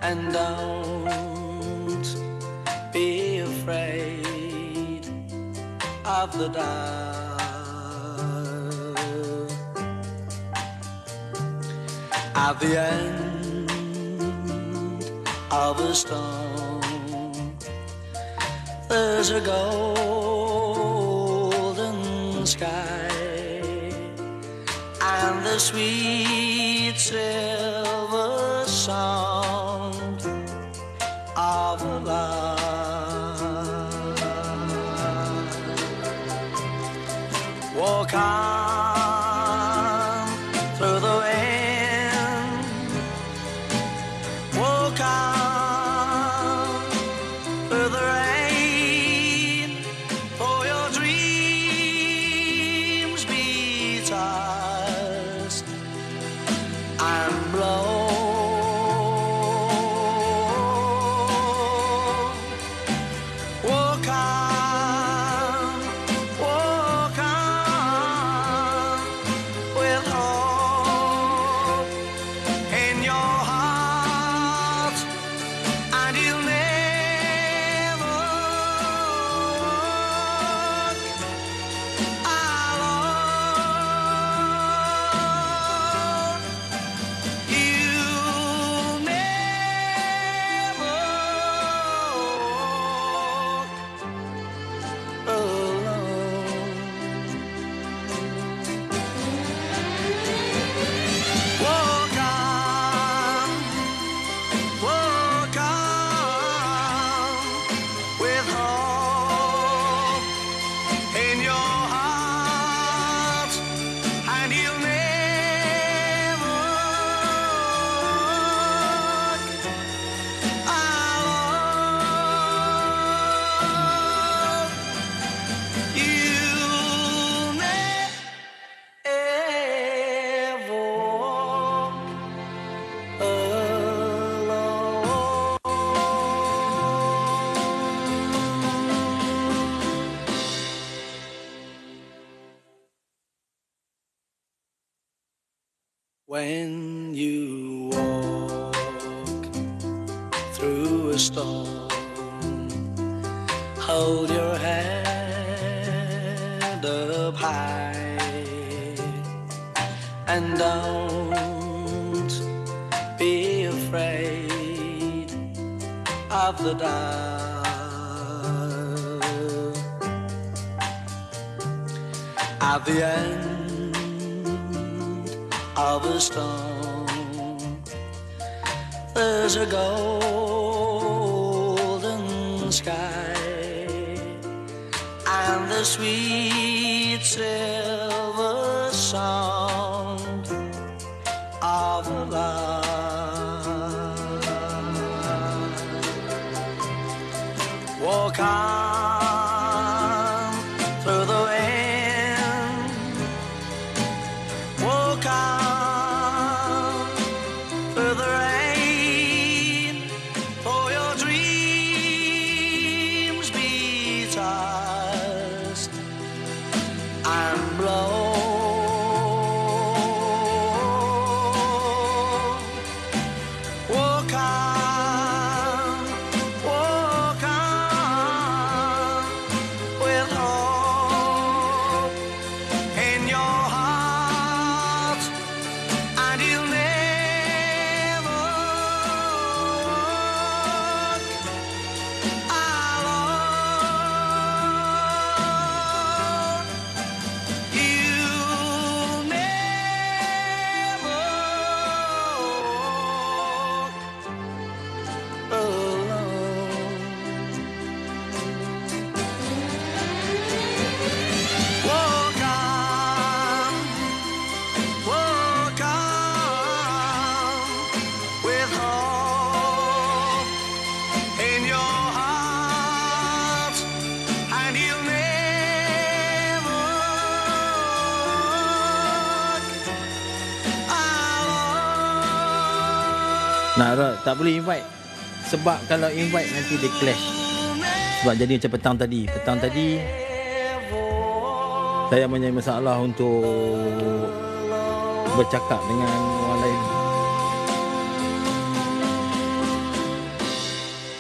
And don't be afraid of the dark. At the end of a storm, there's a golden sky and the sweet silver sound of a lark. Walk on through the wind, walk on through the rain, for your dreams be tossed and blown. Walk on with hope in your heart, and you'll never walk alone. You'll never walk alone. Walk on with hope in your heart, and you'll never walk alone. You'll never walk when you walk through a storm. Hold your head up high and don't be afraid of the dark. At the end of a storm, there's a golden sky and the sweet silver sound of a lark. Walk on through the wind, walk on through the rain, for your dreams be tossed and blown. Walk on with hope in your heart, and you'll never walk alone. You'll never walk alone. Walk on with hope in your heart, and you'll never walk alone. Nah, Rod, tak boleh invite. Sebab kalau invite nanti dia clash. Sebab jadi macam petang tadi saya punya masalah untuk bercakap dengan orang lain.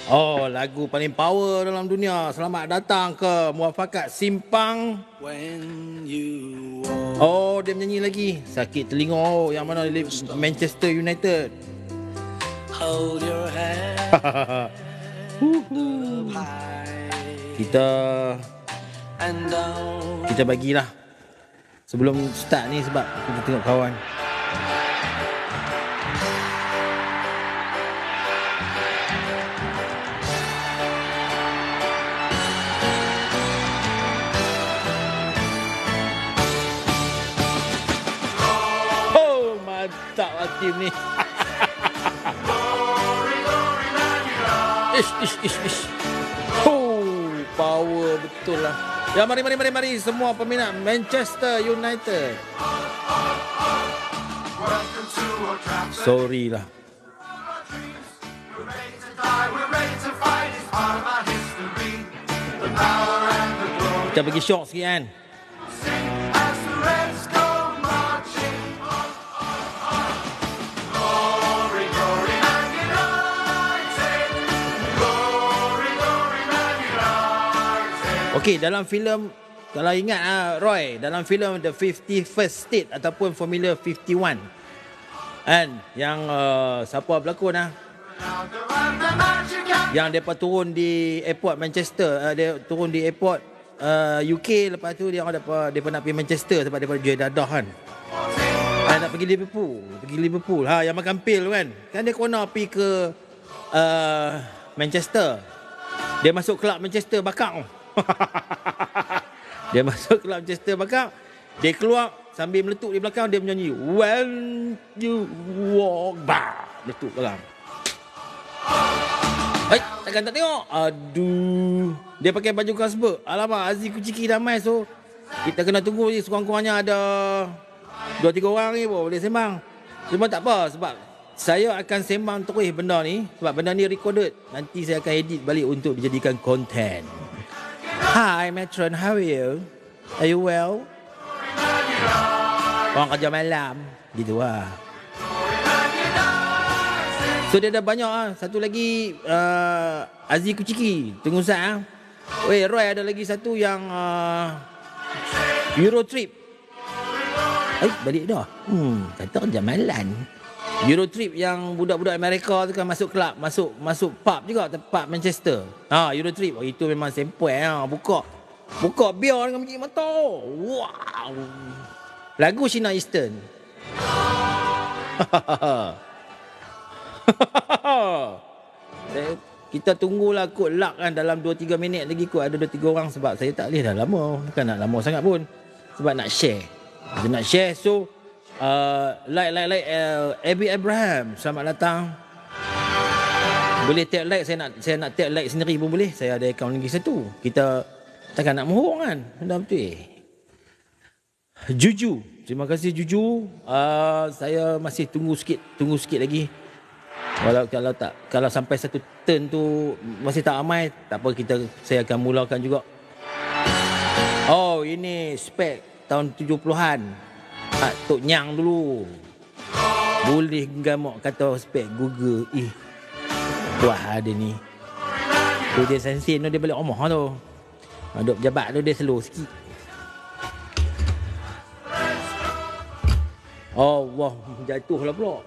Oh, lagu paling power dalam dunia. Selamat datang ke Muafakat Simpang. When you walk, Oh, dia menyanyi lagi. Sakit telinga. Oh, yang mana? Manchester United. hold your head high Kita and down. kita bagilah sebelum start ni sebab kita tengok kawan. Oh, mantap lah tim ni. Ish. Oh, power betul lah. Ya, mari semua peminat Manchester United. Sorry lah. Kita pergi shock sikit kan. Okey, dalam filem, kalau ingat Roy, dalam filem The 51st State ataupun Formula 51 kan, yang siapa berlakon yang depa turun di airport Manchester, dia turun di airport UK, lepas tu depa nak pergi Manchester sebab depa jual dadah kan. Nak pergi Liverpool. Yang makan pil tu kan. Kan dia kena pergi ke Manchester. Dia masuk kelab Manchester bakar. Dia masuk kelab Manchester bakar. Dia keluar sambil meletup di belakang, dia menyanyi When you walk back. Meletup belakang. Takkan tak tengok. Aduh. Dia pakai baju Carlsberg. Alamak, Aziz Kuciki dah main. So kita kena tunggu je. Sekurang-kurangnya ada 2-3 orang ni pun boleh sembang. Cuma tak apa, sebab saya akan sembang terus benda ni. Sebab benda ni recorded. Nanti saya akan edit balik untuk dijadikan konten. Hi Matron, how are you? Are you well? Orang kerja malam. Gitu lah. So dia ada banyak . Satu lagi Aziz Kuciki. Tunggu sat . Weh, Roy ada lagi satu yang Euro Trip. Balik dah. Kata kerja malam. Euro Trip yang budak-budak Amerika tu kan masuk kelab, masuk pub juga, tempat Manchester. Euro Trip. Itu memang sempoi . Buka biar dengan biji mata. Wow. Lagu Sheena Easton. Kita tunggulah kot luck kan, dalam 2-3 minit lagi kot ada 2-3 orang, sebab saya tak boleh dah lama. Bukan nak lama sangat pun, sebab nak share. Kita nak share. So like Abby Abraham, selamat datang. Boleh tag like, saya nak tag like sendiri pun boleh. Saya ada akaun lagi satu. Kita takkan nak mohong kan. Dah betul. Juju, terima kasih Juju. Saya masih tunggu sikit lagi. Kalau sampai satu turn tu masih tak ramai, tak apa, saya akan mulakan juga. Oh, ini spek tahun 70-an. Tok Nyang dulu. Boleh gamak kata spek Google. Wah, ada ni. Tu dia sensin tu, dia balik rumah tu. Duk pejabat tu dia slow sikit. Oh, wah, jatuh lah pula.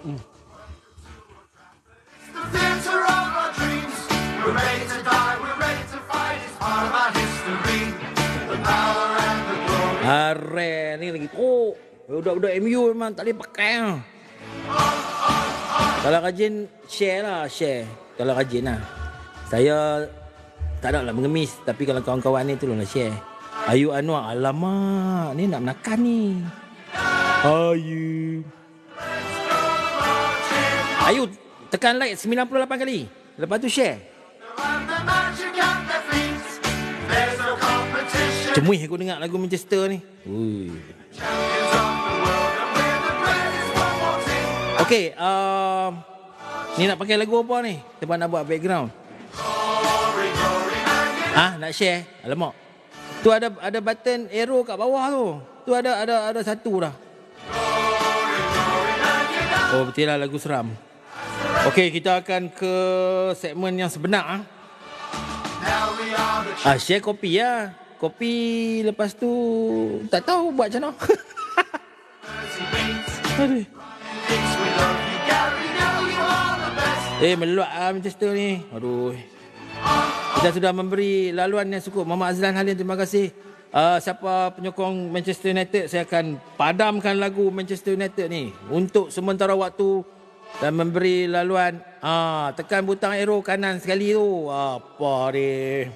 Rare ni lagi. Oh, budak-budak MU memang tak boleh pakai. Kalau rajin share lah, share. Kalau rajin lah. Saya tak nak lah mengemis, tapi kalau kawan-kawan ni tolonglah share. Ayu Anwar, alamak, ni nak menakan ni. Ayu tekan like 98 kali. Lepas tu share. Cemuih aku dengar lagu Manchester ni. Okey, ni nak pakai lagu apa ni? Sebab nak buat background. Nak share. Alamak. Tu ada button arrow kat bawah tu. Tu ada satu dah. Oh, betul lah lagu seram. Okey, kita akan ke segmen yang sebenar . Share kopi lah. Kopi lepas tu tak tahu buat macam mana. Aduh. Meluat lah Manchester ni. Aduh. Kita sudah memberi laluan yang cukup. Muhammad Azlan Halim, terima kasih. Siapa penyokong Manchester United, saya akan padamkan lagu Manchester United ni untuk sementara waktu dan memberi laluan. Tekan butang arrow kanan sekali tu. Apa dia?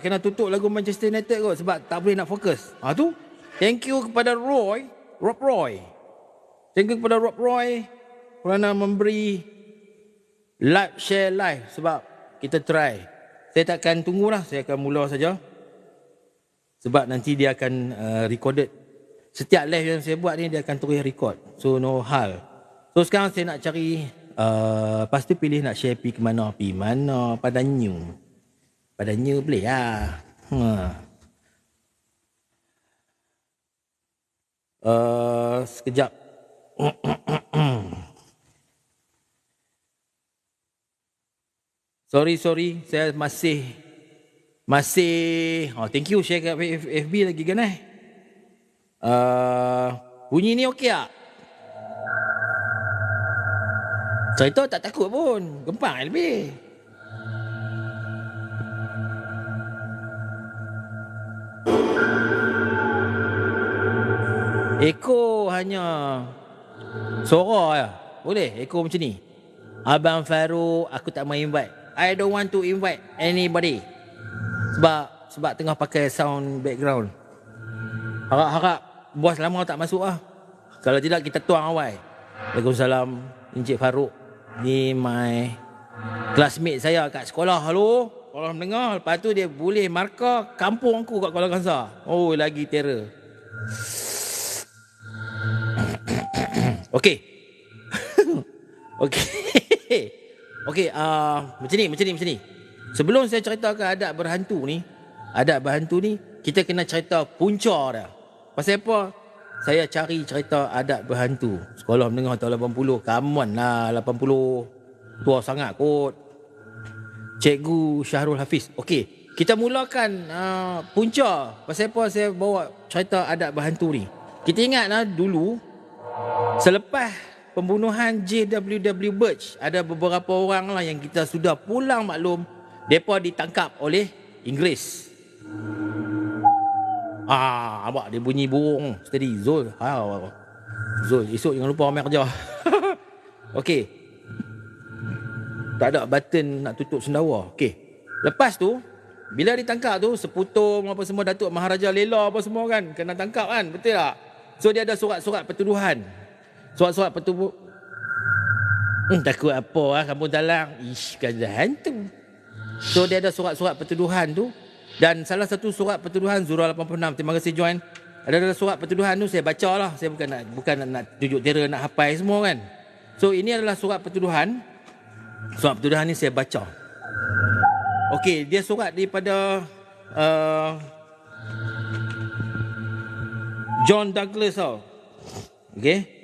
Kena tutup lagu Manchester United kot sebab tak boleh nak fokus. Tu. Thank you kepada Rob Roy. Thank you kepada Rob Roy kerana memberi share live sebab kita try. Saya takkan tunggulah, saya akan mula saja. Sebab nanti dia akan recorded. Setiap live yang saya buat ni dia akan terus record. So no hal. So sekarang saya nak cari lepas tu pilih nak share pergi ke mana. Pergi mana? Padanya boleh lah. Sekejap. Sorry, saya masih thank you share kat FB lagi kan bunyi ni okey tak? Cerita tak takut pun, gempang lebih. Eko hanya suara ya. Boleh eko macam ni. Abang Farouk, aku tak mau invite. I don't want to invite anybody. Sebab tengah pakai sound background. Harap bos lama tak masuk lah. Kalau tidak kita tuang awal. Waalaikumsalam Encik Farouk. Ni my classmate saya kat sekolah. Halo. Kalau mendengar. Lepas tu dia boleh markah kampung aku kat Kuala Kangsar. Oh lagi terror. Okey. Okey, macam ni. Sebelum saya ceritakan adab berhantu ni, kita kena cerita punca dah. Pasal apa? Saya cari cerita adab berhantu. Sekolah menengah tahun 80, come on lah 80. Tua sangat kot. Cikgu Syahrul Hafiz. Okey, kita mulakan punca. Pasal apa saya bawa cerita adab berhantu ni? Kita ingatlah dulu selepas pembunuhan JWW Birch, ada beberapa orang lah yang kita sudah pulang maklum, mereka ditangkap oleh Inggeris. Abang dia bunyi burung steady. Zul, esok jangan lupa ambil kerja. Okey. Tak ada button nak tutup sendawa. Okey. Lepas tu, bila ditangkap tu, Seputum apa semua, Datuk Maharaja Lela apa semua kan, kena tangkap kan, betul tak? So dia ada surat-surat pertuduhan. Surat-surat pertuduhan. Takut apa lah kampung Talang. Kan hantu. So dia ada surat-surat pertuduhan tu. Dan salah satu surat pertuduhan Zura 86. Terima kasih join. Ada surat pertuduhan tu saya baca lah. Saya bukan nak tunjuk terror, nak hafal semua kan. So ini adalah surat pertuduhan. Surat pertuduhan ni saya baca. Okey, dia surat daripada John Douglas tau. Okey.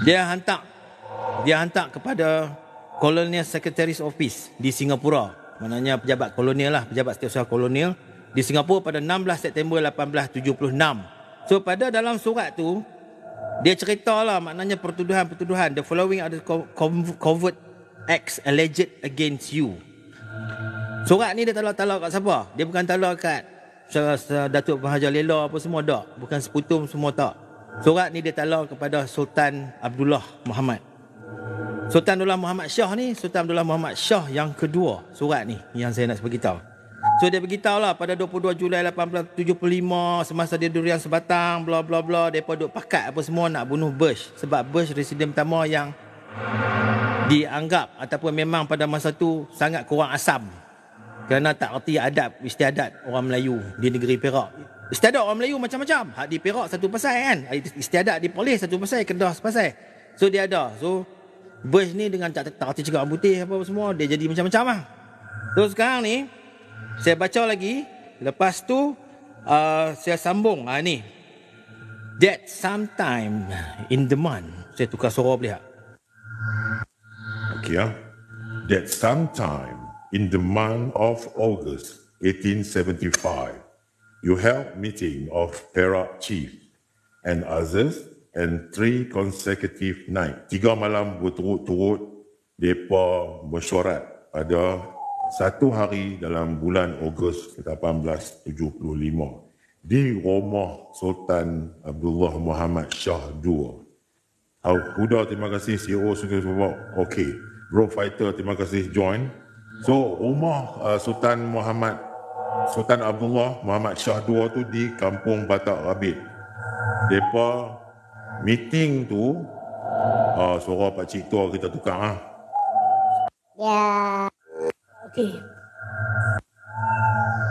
Dia hantar kepada Colonial Secretary's Office di Singapura. Maknanya pejabat kolonial lah, pejabat setiausaha kolonial di Singapura pada 16 September 1876. So pada dalam surat tu dia ceritalah maknanya pertuduhan. The following are the covert acts alleged against you. Surat ni dia talak kat siapa? Dia bukan talak kat Datuk Maharaja Lela apa semua tak. Bukan Seputum semua tak. Surat ni dia talak kepada Sultan Abdullah Muhammad. Sultan Abdullah Muhammad Shah ni, Sultan Abdullah Muhammad Shah yang kedua. Surat ni yang saya nak beritahu. So dia beritahu lah pada 22 Julai 1875 semasa dia durian sebatang bla bla bla, depa duk pakat apa semua nak bunuh Bush sebab Bush residen pertama yang dianggap ataupun memang pada masa tu sangat kurang asam kerana tak erti adab istiadat orang Melayu di negeri Perak. Istiadat orang Melayu macam-macam. Hak di Perak satu pasal kan. Istiadat di Perlis satu pasal, Kedah sepasal. So dia ada. So Bush ni dengan tak erti cakap orang putih apa semua, dia jadi macam-macam lah. So sekarang ni saya baca lagi. Lepas tu saya sambung. Ni that sometime in the month. Saya tukar suara boleh tak? okay, that sometime in the month of August 1875, you held meeting of Perak Chief and others and 3 consecutive night. 3 malam berturut-turut mereka mesyuarat pada 1 hari dalam bulan Ogos 1875 di rumah Sultan Abdullah Muhammad Shah II. Huda, terima kasih. CEO sudah sebab. Okey. Bro Fighter, terima kasih join. So, rumah Sultan Abdullah Muhammad Shah II tu di Kampung Batak Rabit. Depa meeting tu, suara pakcik tua kita tukar. Ya. Okey.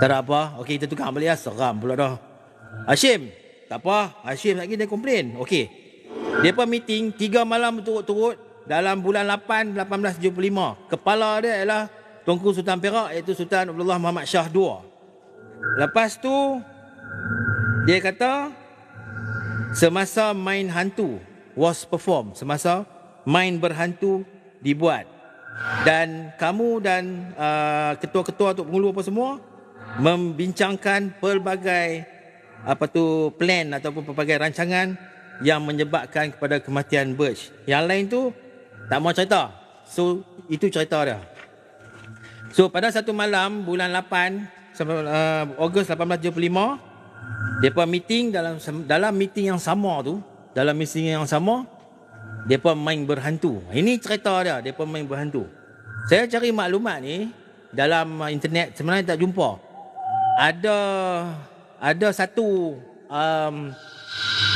Tak ada apa. Okey, kita tukar balik lah. Seram pula dah. Hashim. Tak apa. Hashim lagi dia komplain. Okey. Depa meeting 3 malam berturut-turut dalam bulan 8 1875. Kepala dia ialah Tuanku Sultan Perak iaitu Sultan Abdullah Muhammad Shah II. Lepas tu dia kata semasa main hantu was performed, semasa main berhantu dibuat, dan kamu dan ketua-ketua Tok Penghulu apa semua membincangkan pelbagai plan ataupun pelbagai rancangan yang menyebabkan kepada kematian Birch. Yang lain tu tak mau cerita. So itu cerita dia. So pada satu malam bulan 8 Ogos 1875, depa meeting dalam meeting yang sama tu, depa main berhantu. Ini cerita dia, depa main berhantu. Saya cari maklumat ni dalam internet, sebenarnya tak jumpa. Ada satu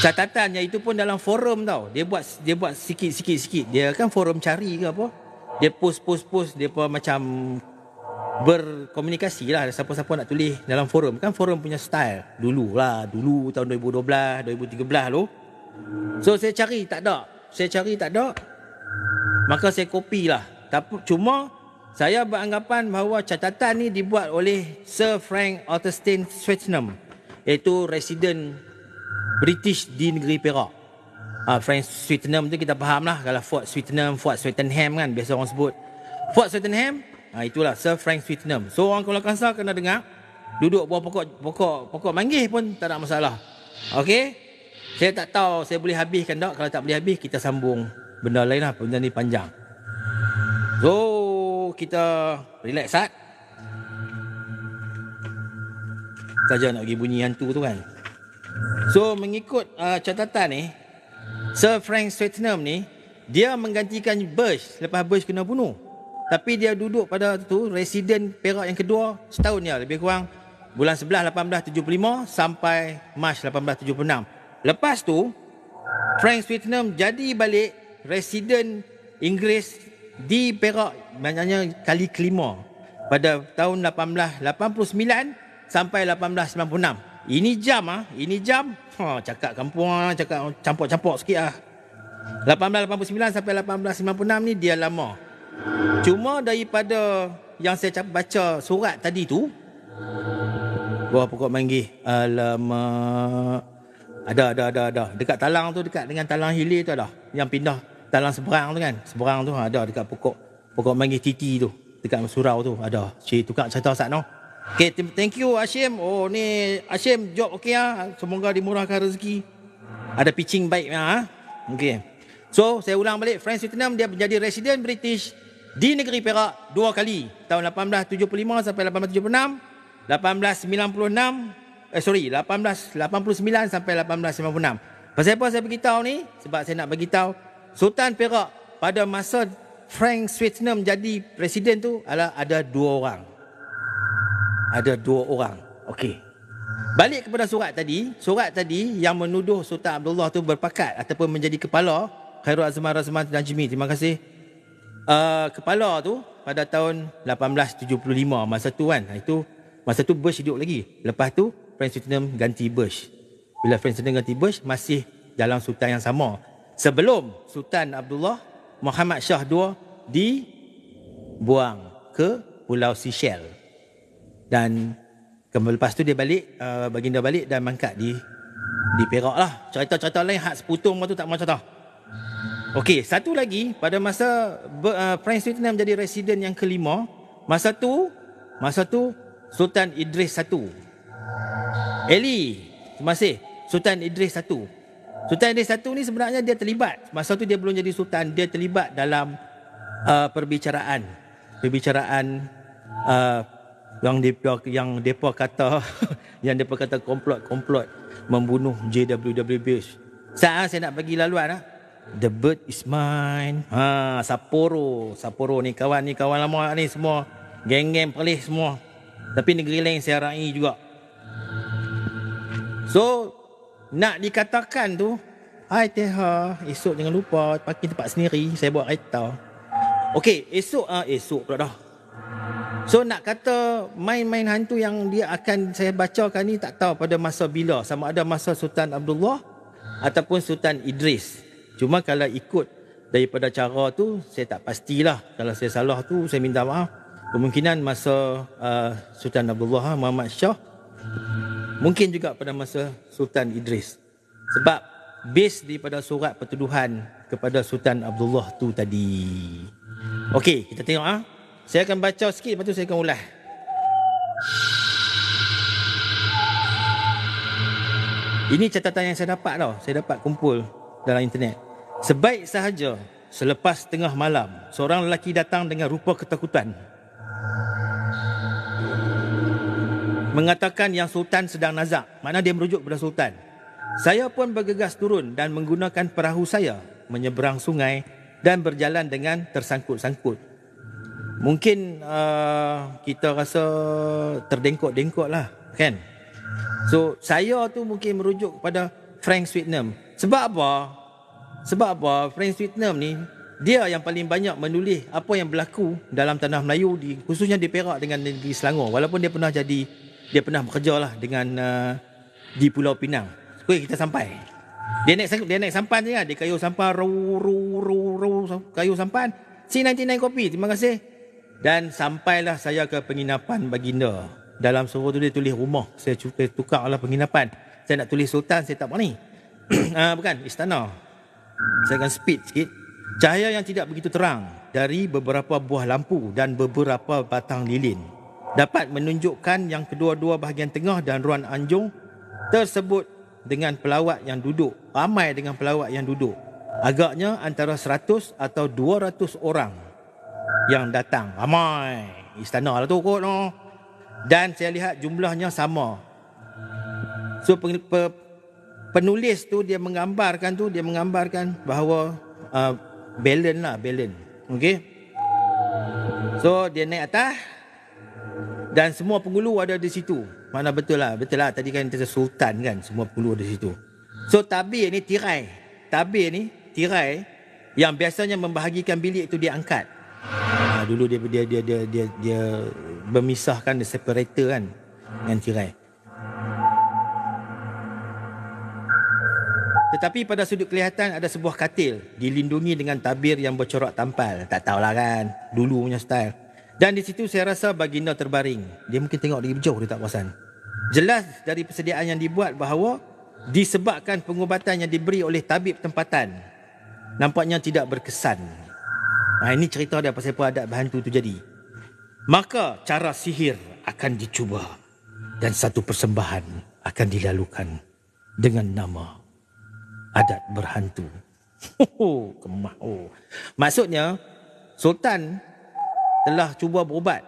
catatan, iaitu pun dalam forum tau. Dia buat sikit. Dia kan forum cari ke apa. Dia post. Depa macam berkomunikasi lah. Siapa-siapa nak tulis dalam forum. Kan forum punya style. Dulu tahun 2012, 2013 tu. So saya cari tak ada. Maka saya copy lah. Cuma saya beranggapan bahawa catatan ni dibuat oleh Sir Frank Augustine Swettenham, iaitu residen British di negeri Perak. Frank Swettenham tu kita faham lah. Kalau Fort Swettenham, Fort Swettenham kan biasa orang sebut. Fort Swettenham, itulah Sir Frank Swettenham. So orang Kuala Kangsar kena dengar. Duduk bawah pokok manggih pun tak ada masalah. Okey? Saya tak tahu saya boleh habiskan tak. Kalau tak boleh habis, kita sambung benda lain lah. Benda ni panjang. So kita relax sat. Saja nak pergi bunyi hantu tu kan. So mengikut catatan ni, Sir Frank Swettenham ni, dia menggantikan Birch lepas Birch kena bunuh. Tapi dia duduk pada tu residen Perak yang kedua setahun ya, lebih kurang bulan 11 1875 sampai Mac 1876. Lepas tu Frank Swettenham jadi balik residen Inggeris di Perak, maknanya kali kelima pada tahun 1889 sampai 1896. Ini jam cakap kampung cakap campur-campur sikit lah. 1889 sampai 1896 ni dia lama. Cuma daripada yang saya baca surat tadi tu, bawah pokok manggih, alamak, ada dekat talang tu, dekat dengan talang hilir tu ada, yang pindah talang seberang tu kan, seberang tu ada dekat pokok manggih titi tu, dekat surau tu ada. Cik tukar cerita sat no. Okay, thank you Hashim. Oh ni Hashim job okey ah. Semoga dimurahkan rezeki. Ada pitching baik ah. Okey. So saya ulang balik, Frank Swettenham dia menjadi residen British di negeri Perak 2 kali, tahun 1875 sampai 1876, 1889 sampai 1896. Pasal apa saya beritahu ni? Sebab saya nak beritahu Sultan Perak pada masa Frank Swettenham jadi presiden tu ada 2 orang. Ada 2 orang. Okey. Balik kepada surat tadi yang menuduh Sultan Abdullah tu berpakat ataupun menjadi kepala Khairul Azman Razman Najmi. Terima kasih. Kepala tu pada tahun 1875 masa tu kan. Masa tu Bush hidup lagi. Lepas tu Frank Swettenham ganti Bush. Bila Frank Swettenham ganti Bush, masih dalam sultan yang sama. Sebelum Sultan Abdullah Muhammad Shah II dibuang ke Pulau Seychelles. Dan lepas tu dia balik, baginda balik dan mangkat di Perak lah. Cerita-cerita lain hak seputung tu tak mau cerita. Okey, satu lagi pada masa Prince Vietnam jadi residen yang kelima, masa tu Sultan Idris I. Eli, terima kasih. Sultan Idris I. Sultan Idris I ni sebenarnya dia terlibat. Masa tu dia belum jadi sultan, dia terlibat dalam perbicaraan yang depa kata yang depa kata komplot membunuh JWW Bush. Saya nak bagi laluan The Bird Is Mine. Sapporo ni kawan lama ni semua geng-geng Perlis semua. Tapi negeri lain saya raih juga. So nak dikatakan tu, hai Teha, esok jangan lupa parking tempat sendiri, saya bawa kereta. Okey, esok pula dah. So nak kata main-main hantu yang dia akan saya bacakan ni tak tahu pada masa bila, sama ada masa Sultan Abdullah ataupun Sultan Idris. Cuma kalau ikut daripada cara tu, saya tak pastilah. Kalau saya salah tu, saya minta maaf. Kemungkinan masa Sultan Abdullah Muhammad Shah, mungkin juga pada masa Sultan Idris. Sebab base daripada surat pertuduhan kepada Sultan Abdullah tu tadi. Okey, kita tengok Saya akan baca sikit, lepas tu saya akan ulas. Ini catatan yang saya dapat Saya dapat kumpul dalam internet. Sebaik sahaja selepas tengah malam, seorang lelaki datang dengan rupa ketakutan, mengatakan yang Sultan sedang nazak. Maknanya dia merujuk kepada Sultan. Saya pun bergegas turun dan menggunakan perahu saya menyeberang sungai dan berjalan dengan tersangkut-sangkut. Mungkin kita rasa terdengkok-dengkok lah, kan? So saya tu mungkin merujuk kepada Frank Vietnam. Sebab apa? Frank Vietnam ni dia yang paling banyak menulis apa yang berlaku dalam tanah Melayu, khususnya di Perak dengan di Selangor. Walaupun dia pernah bekerja lah dengan di Pulau Pinang. Okey, kita sampai. Dia naik sampan je kan. Dia kayu sampan, kayu sampan. C99 kopi, terima kasih. Dan sampailah saya ke penginapan baginda. Dalam suruh tu dia tulis rumah. Saya tukarlah penginapan. Saya nak tulis Sultan, saya tak berani. Bukan, istana. Saya akan speed sikit. Cahaya yang tidak begitu terang dari beberapa buah lampu dan beberapa batang lilin dapat menunjukkan yang kedua-dua bahagian tengah dan ruang anjung tersebut dengan pelawat yang duduk. Ramai dengan pelawat yang duduk. Agaknya antara 100 atau 200 orang yang datang. Ramai. Istana lah tu kot. Dan saya lihat jumlahnya sama. So penulis tu dia menggambarkan bahawa balance. Okey. So dia naik atas dan semua penghulu ada di situ. Mana betul lah. Tadi kan kita Sultan kan, semua penghulu ada di situ. So tabir ni tirai yang biasanya membahagikan bilik itu dia angkat. Dulu dia memisahkan, dia separator kan dengan tirai. Tetapi pada sudut kelihatan ada sebuah katil dilindungi dengan tabir yang bercorak tampal. Tak tahulah kan, dulu punya style. Dan di situ saya rasa baginda terbaring. Dia mungkin tengok dari jauh, dia tak perasan. Jelas dari persediaan yang dibuat bahawa disebabkan pengubatan yang diberi oleh tabib tempatan nampaknya tidak berkesan. Ini cerita dia pasal apa adat berhantu tu jadi. Maka cara sihir akan dicuba dan satu persembahan akan dilalukan dengan nama adat berhantu. Kemah. Maksudnya Sultan telah cuba berubat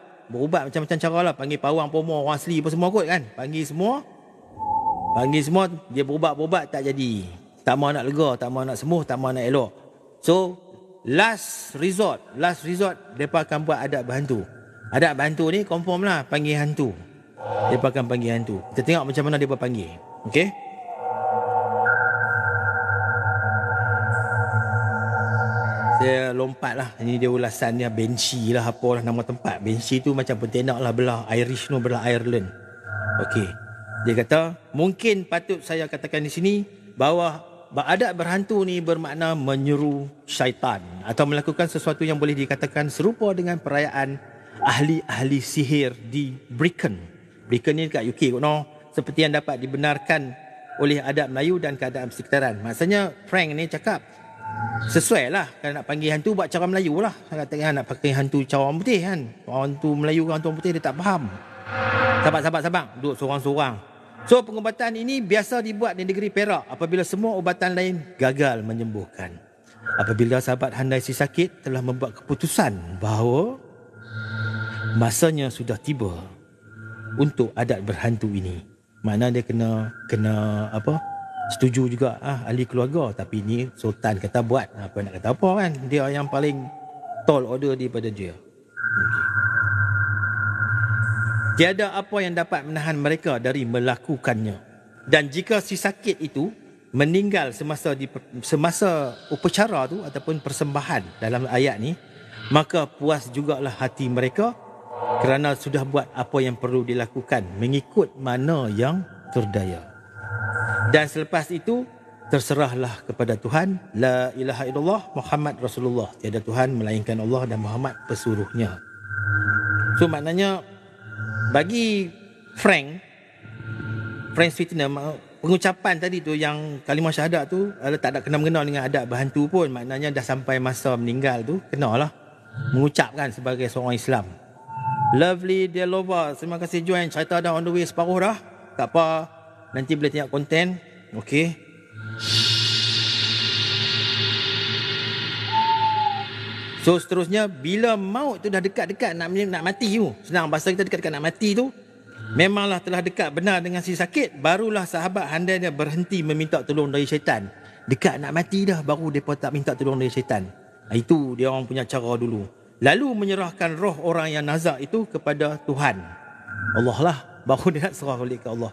macam-macam cara lah. Panggil pawang, pomo, orang asli apa semua kot kan. Panggil semua dia berubat tak jadi. Tak mahu nak lega, tak mahu nak sembuh, tak mahu nak elok. So last resort mereka akan buat adat berhantu. Adat berhantu ni confirm lah panggil hantu. Mereka akan panggil hantu. Kita tengok macam mana mereka panggil. Okey. Saya lompat lah. Ini dia ulasan dia Banshee lah, apalah nama tempat. Banshee tu macam pontianak lah, belah Irish tu, belah Ireland. Okey. Dia kata, mungkin patut saya katakan di sini bahawa adat berhantu ni bermakna menyeru syaitan atau melakukan sesuatu yang boleh dikatakan serupa dengan perayaan ahli-ahli sihir di Brecon. Brecon ni dekat UK kot, seperti yang dapat dibenarkan oleh adat Melayu dan keadaan persekitaran. Maksudnya Frank ni cakap Sesuai lah. Kalau nak panggil hantu, buat cara Melayu lah. Katakan nak pakai hantu cara orang putih kan. Orang hantu Melayu, orang hantu orang putih dia tak faham. Sabar. Duduk seorang-seorang. So pengubatan ini biasa dibuat di negeri Perak apabila semua ubatan lain gagal menyembuhkan. Apabila sahabat handai si sakit telah membuat keputusan bahawa masanya sudah tiba untuk adat berhantu ini. Mana dia kena setuju juga ahli keluarga, tapi ni sultan kata buat, apa nak kata apa kan, dia yang paling tall order daripada dia. Okay. Tiada apa yang dapat menahan mereka dari melakukannya. Dan jika si sakit itu meninggal semasa upacara tu ataupun persembahan dalam ayat ni, maka puas jugalah hati mereka kerana sudah buat apa yang perlu dilakukan mengikut mana yang terdaya. Dan selepas itu terserahlah kepada Tuhan. La ilaha illallah Muhammad Rasulullah. Tiada Tuhan melainkan Allah dan Muhammad pesuruhnya. So maknanya bagi Frank Sweetener, pengucapan tadi tu yang kalimah syahadat tu tak ada kena-mengena dengan adat berhantu pun. Maknanya dah sampai masa meninggal tu kenalah mengucapkan sebagai seorang Islam. Lovely Delova, terima kasih join. Cerita dah on the way separuh dah. Tak apa, nanti boleh tengok konten. Okey. So seterusnya, bila maut tu dah dekat-dekat nak mati tu, senang bahasa kita dekat-dekat nak mati tu, memanglah telah dekat benar dengan si sakit, barulah sahabat handai dia berhenti meminta tolong dari syaitan. Dekat nak mati dah, baru mereka tak minta tolong dari syaitan. Itu dia orang punya cara dulu. Lalu menyerahkan roh orang yang nazak itu kepada Tuhan. Allah lah, baru dia nak serah balik ke Allah.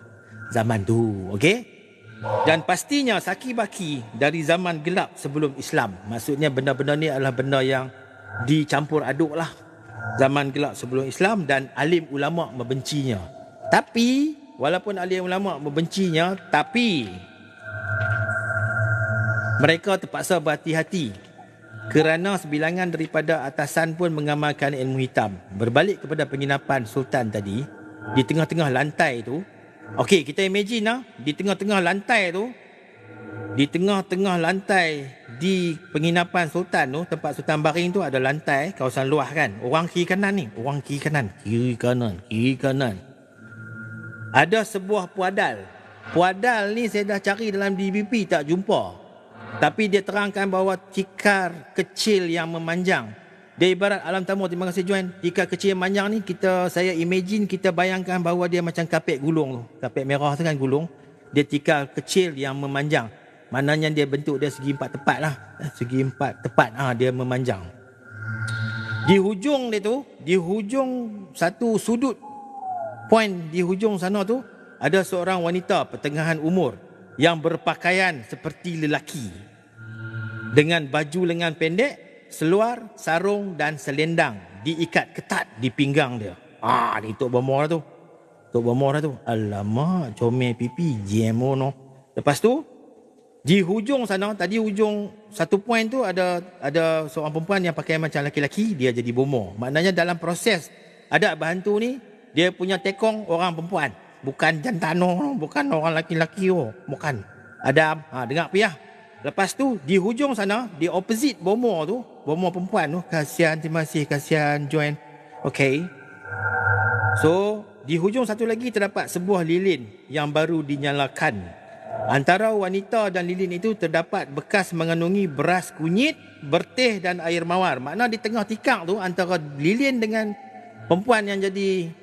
Zaman tu, okey? Dan pastinya saki-baki dari zaman gelap sebelum Islam. Maksudnya benda-benda ni adalah benda yang dicampur aduk lah. Zaman gelap sebelum Islam, dan alim ulama' membencinya. Tapi, walaupun alim ulama' membencinya, tapi mereka terpaksa berhati-hati kerana sebilangan daripada atasan pun mengamalkan ilmu hitam. Berbalik kepada penginapan Sultan tadi, di tengah-tengah lantai tu, okey, kita imagine lah, di tengah-tengah lantai tu, di penginapan Sultan tu, tempat Sultan baring tu, ada lantai kawasan luar kan. Orang kiri kanan ni, kiri kanan. Ada sebuah puadal. Puadal ni saya dah cari dalam DBP tak jumpa. Tapi dia terangkan bahawa tikar kecil yang memanjang. Dia ibarat alam tamu, terima kasih join. Tikar kecil yang memanjang ni, saya imagine, kita bayangkan bahawa dia macam kapet gulung tu. Kapet merah tu kan gulung. Dia tikar kecil yang memanjang. Maknanya dia bentuk dia segi empat tepat lah. Segi empat tepat dia memanjang. Di hujung dia tu, di hujung satu sudut point di hujung sana tu, ada seorang wanita pertengahan umur yang berpakaian seperti lelaki dengan baju lengan pendek, seluar, sarung dan selendang diikat ketat di pinggang dia. Ni Tok Bomor tu. Alamak, comel pipi jemo no. Lepas tu di hujung sana, tadi hujung satu point tu ada seorang perempuan yang pakai macam lelaki-lelaki, dia jadi bomoh. Maknanya dalam proses adat berhantu ni, dia punya tekong orang perempuan. Bukan jantan, bukan orang laki-laki, bukan. Ada, dengar piah. Lepas tu, di hujung sana, di opposite bomoh tu, bomoh perempuan tu, kasihan, terima kasih, kasihan, join. Okay. So, di hujung satu lagi terdapat sebuah lilin yang baru dinyalakan. Antara wanita dan lilin itu terdapat bekas mengandungi beras kunyit, berteh dan air mawar. Makna di tengah tikar tu, antara lilin dengan perempuan yang jadi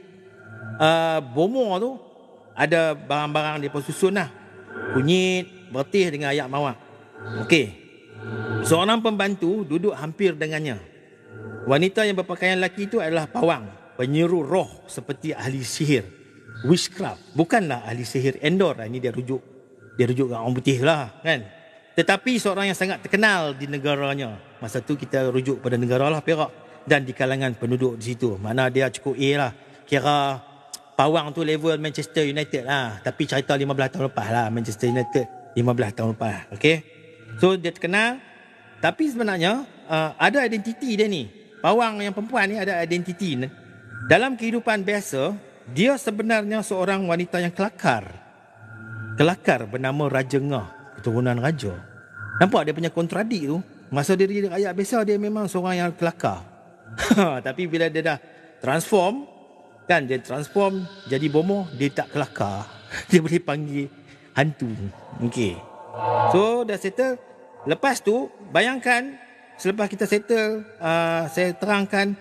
bomoh tu, ada barang-barang dia susun lah. Kunyit, bertih dengan air mawar. Okey. Seorang pembantu duduk hampir dengannya. Wanita yang berpakaian lelaki itu adalah pawang, penyeru roh seperti ahli sihir, witchcraft. Bukanlah ahli sihir Endor. Ini dia rujuk ke orang putih lah kan. Tetapi seorang yang sangat terkenal di negaranya. Masa tu kita rujuk pada negara lah, Perak. Dan di kalangan penduduk di situ. Mana dia cukup A lah. Kira pawang tu level Manchester United lah. Tapi cerita 15 tahun lepas lah. Manchester United 15 tahun lepas. Okay. So dia terkenal. Tapi sebenarnya ada identiti dia ni. Pawang yang perempuan ni ada identiti. Dalam kehidupan biasa, dia sebenarnya seorang wanita yang kelakar. Kelakar bernama Raja Ngah, keturunan raja. Nampak dia punya kontradik tu. Masa dia jadi rakyat biasa, dia memang seorang yang kelakar. Tapi bila dia dah transform, kan, dia transform jadi bomoh, dia tak kelakar. Dia boleh panggil hantu. Okay. So dah settle. Lepas tu bayangkan, selepas kita settle, saya terangkan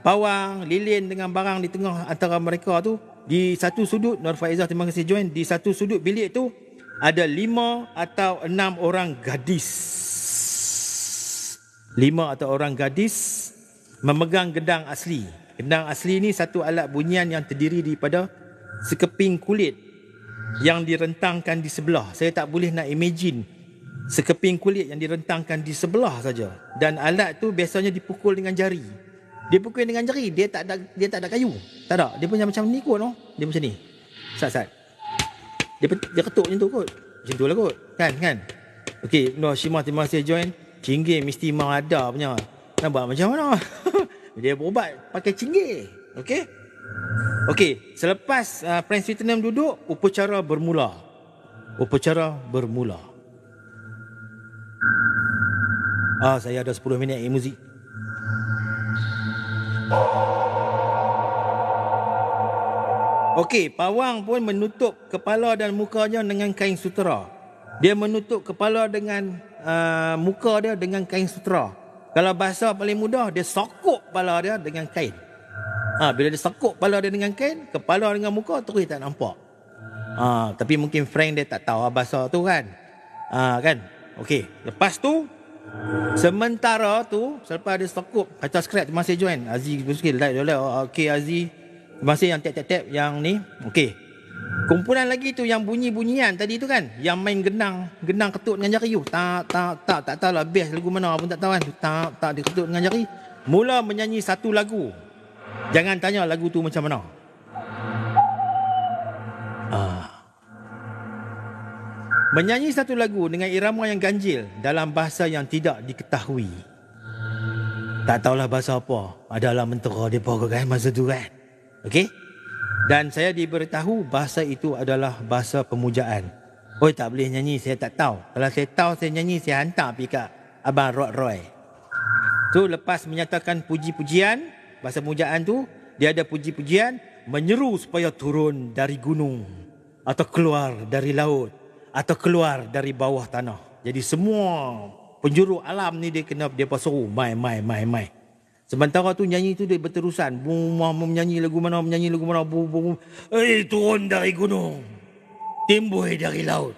pawang, lilin dengan barang di tengah antara mereka tu. Di satu sudut, Nur Faizah terima kasih join, di satu sudut bilik tu ada 5 atau 6 orang gadis. 5 atau orang gadis memegang gendang asli. Gendang asli ni satu alat bunyian yang terdiri daripada sekeping kulit yang direntangkan di sebelah. Saya tak boleh nak imagine sekeping kulit yang direntangkan di sebelah saja. Dan alat tu biasanya dipukul dengan jari. Dia pukul dengan jari, dia tak ada kayu. Tak ada. Dia punya macam ni kot, no? Dia macam ni. Sat. Dia ketuk macam tu kot. Macam tu lah kot. Kan? Okey, Nur Hashimah terima kasih join. Cinggir mesti memang ada punya. Nampak macam mana? Dia berubat pakai cinggir. Okey, selepas Prince Vietnam duduk, upacara bermula. Saya ada 10 minit muzik. Okey, pawang pun menutup kepala dan mukanya dengan kain sutera. Dia menutup kepala dengan muka dia dengan kain sutera. Kalau bahasa paling mudah, dia sokok kepala dia dengan kain. Bila dia sokok kepala dia dengan kain, kepala dengan muka terus tak nampak. Tapi mungkin Frank dia tak tahu bahasa tu kan. Kan? Okey, lepas tu sementara tu, selepas dia sokok, kata scrap terima kasih join. Aziz sikit like dulu. Okey Aziz. Terima kasih yang tap yang ni. Okey. Kumpulan lagi tu yang bunyi-bunyian tadi tu kan, yang main genang ketut dengan jari tu. Tak tahu lah best lagu mana pun tak tahu kan. Tak dia ketut dengan jari. Mula menyanyi satu lagu. Jangan tanya lagu tu macam mana. Menyanyi satu lagu dengan irama yang ganjil dalam bahasa yang tidak diketahui. Tak tahulah bahasa apa. Adalah mentera depa kan masa tu kan. Okey? Dan saya diberitahu bahasa itu adalah bahasa pemujaan. Tak boleh nyanyi, saya tak tahu. Kalau saya tahu saya nyanyi, saya hantar pergi kat Abang Rod Roy. So lepas menyatakan puji-pujian, bahasa pemujaan tu, dia ada puji-pujian, menyeru supaya turun dari gunung, atau keluar dari laut, atau keluar dari bawah tanah. Jadi semua penjuru alam ni dia kena dia suruh mai. Sementara tu nyanyi tu dia berterusan. Menyanyi lagu mana. Turun dari gunung, timbul dari laut,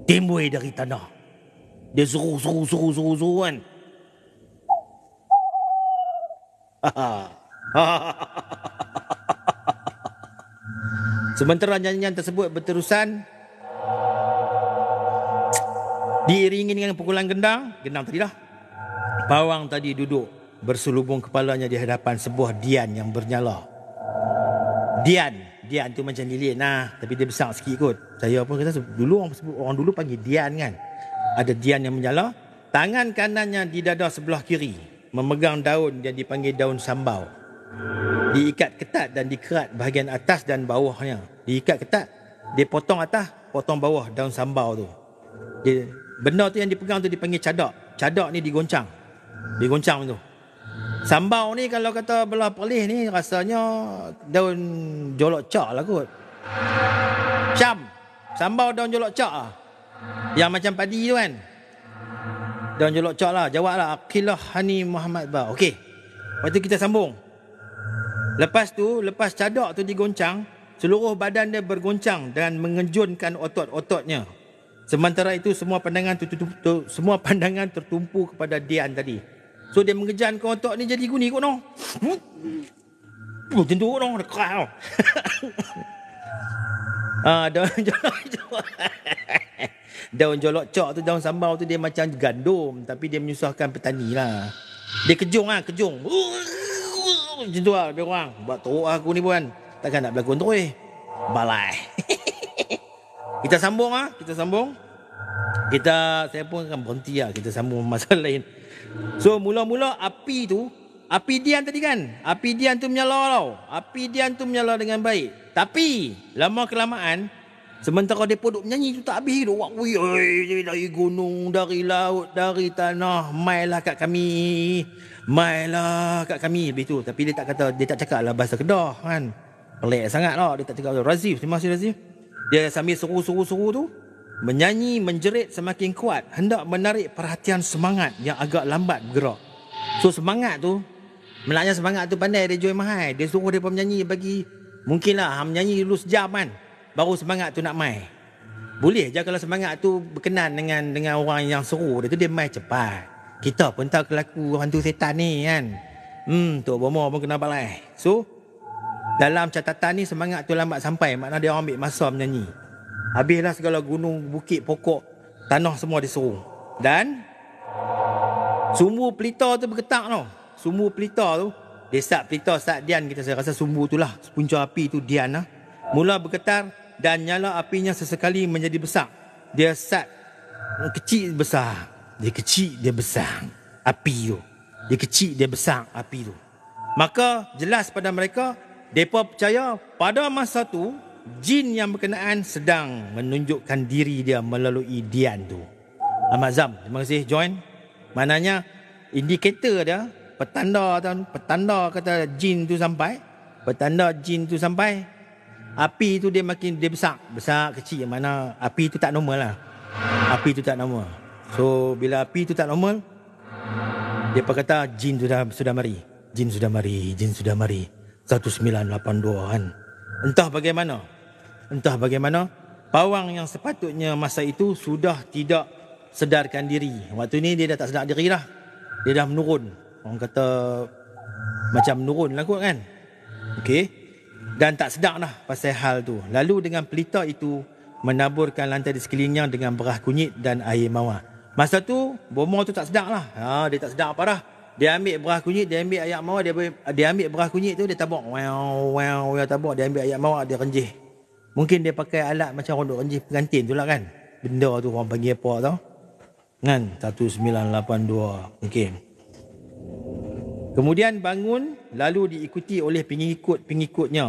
timbul dari tanah. Dia suruh kan. Sementara nyanyian tersebut berterusan, diiringi dengan pukulan gendang tadi lah. Pawang tadi duduk berselubung kepalanya di hadapan sebuah dian yang bernyala. Dian tu macam lilin tapi dia besar sikit kot. Saya pun kata dulu orang dulu panggil dian kan. Ada dian yang menyala. Tangan kanannya di dada sebelah kiri memegang daun yang dipanggil daun sambau. Diikat ketat dan dikerat bahagian atas dan bawahnya. Diikat ketat, dia potong atas, potong bawah daun sambau tu. Benda tu yang dipegang tu dipanggil cadak. Cadak ni digoncang tu. Sambau ni kalau kata belah perlis ni rasanya daun jolok cak lah kot. Sambau daun jolok cak lah. Yang macam padi tu kan. Daun jolok cak lah. Jawab lah. Aqilah Hani Muhammad Ba. Okey. Lepas tu kita sambung. Lepas cadak tu digoncang, seluruh badan dia bergoncang dan mengejunkan otot-ototnya. Sementara itu semua pandangan tertumpu kepada Dian tadi. So dia mengejan ke otot ni jadi guni kot noh. Macam tu noh, dekat noh. Daun jolok cak tu, daun sambau tu dia macam gandum tapi dia menyusahkan petani lah. Dia kejung. Macam tu lah lebih kurang. Buat teruk aku ni pun. Takkan nak berlakon terus. Balai. Kita sambung. Saya pun akan berhenti lah. Kita sambung masalah lain. So mula-mula api Dian tadi kan. Api Dian tu menyala tau. Api Dian tu menyala dengan baik. Tapi lama kelamaan Sementara mereka duk menyanyi tu tak habis. Duk wak-wui. Dari gunung, dari laut, dari tanah. Mailah kat kami. Mailah kat kami. Habis tu. Tapi dia tak cakap lah bahasa Kedah kan. Pelik sangat lah. Dia tak cakap. Razif. Terima kasih Razif. Dia sambil seru-seru tu. Menyanyi, menjerit semakin kuat. Hendak menarik perhatian semangat yang agak lambat bergerak. So semangat tu. Melaknya semangat tu pandai dia join mahal. Dia suruh dia menyanyi bagi. Mungkinlah menyanyi dulu sejam kan. Baru semangat tu nak mai. Boleh je kalau semangat tu berkenan dengan orang yang seru dia tu, dia mai cepat. Kita pun tahu kelaku hantu setan ni kan. Tok Bomo pun kena balai. So dalam catatan ni semangat tu lambat sampai, maknanya dia ambil masa menyanyi. Habislah segala gunung, bukit, pokok, tanah semua diseru. Dan sumbu pelita tu bergetak tau. Sumbu pelita tu, desa pelita Sat Dian kita, saya rasa sumbu tu lah, punca api tu Dian lah. Mula bergetar dan nyala apinya sesekali menjadi besar. Dia sat kecil besar. Dia kecil dia besar api tu. Dia kecil dia besar api tu. Maka jelas pada mereka, mereka percaya pada masa tu jin yang berkenaan sedang menunjukkan diri dia melalui Dian tu. Ahmad Zam, terima kasih join. Maknanya indikator dia, petanda kata jin tu sampai. Petanda jin tu sampai. Api tu dia makin dia besar kecil, mana api tu tak normal lah. Api tu tak normal. So bila api tu tak normal, dia kata jin sudah mari. Jin sudah mari, jin sudah mari. 1982 kan. Entah bagaimana pawang yang sepatutnya masa itu sudah tidak sedarkan diri. Waktu ni dia dah tak sedar diri lah. Dia dah menurun. Orang kata macam menurun lah kot kan. Okey. Dan tak sedar lah pasal hal tu. Lalu dengan pelita itu menaburkan lantai di sekelilingnya dengan berah kunyit dan air mawar. Masa tu Bomo tu tak sedar lah. Dia tak sedar apa dah. Dia ambil berah kunyit, dia ambil air mawar, dia ambil berah kunyit tu, dia tabuk. Dia tabuk, dia ambil air mawar, dia renjih. Mungkin dia pakai alat macam orang duk renjih pengantin tu lah kan. Benda tu orang panggil apa tau. Kan 1982. Okey. Kemudian bangun lalu diikuti oleh pengikut-pengikutnya.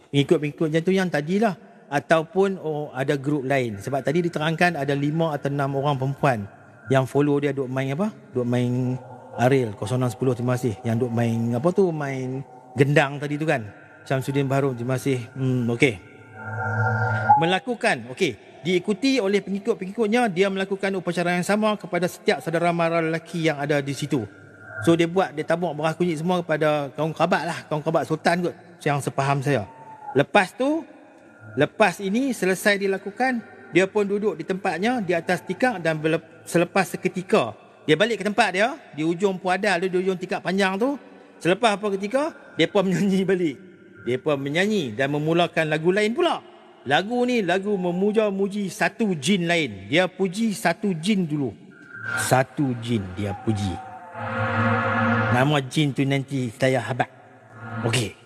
Pengikut-pengikutnya tu yang tadilah ataupun ada grup lain. Sebab tadi diterangkan ada 5 atau 6 orang perempuan yang follow dia duk main apa? Duk main Ariel 0610, terima kasih. Yang duk main apa tu? Main gendang tadi tu kan. Syamsuddin Baharum, terima kasih. Okey. Diikuti oleh pengikut-pengikutnya, dia melakukan upacara yang sama kepada setiap saudara mara lelaki yang ada di situ. So dia tabuk berah kunyit semua kepada kaum kerabat lah, kaum kerabat sultan kot, yang sepaham saya. Lepas ini selesai dilakukan, dia pun duduk di tempatnya di atas tikar, dan selepas seketika dia balik ke tempat dia di ujung puadal tu, di ujung tikar panjang tu. Selepas apa ketika, dia pun menyanyi balik. Dia pun menyanyi dan memulakan lagu lain pula. Lagu ni lagu memuja-muji satu jin lain. Dia puji satu jin dulu. Satu jin dia puji. Nama jin tu nanti saya habaq. Okey.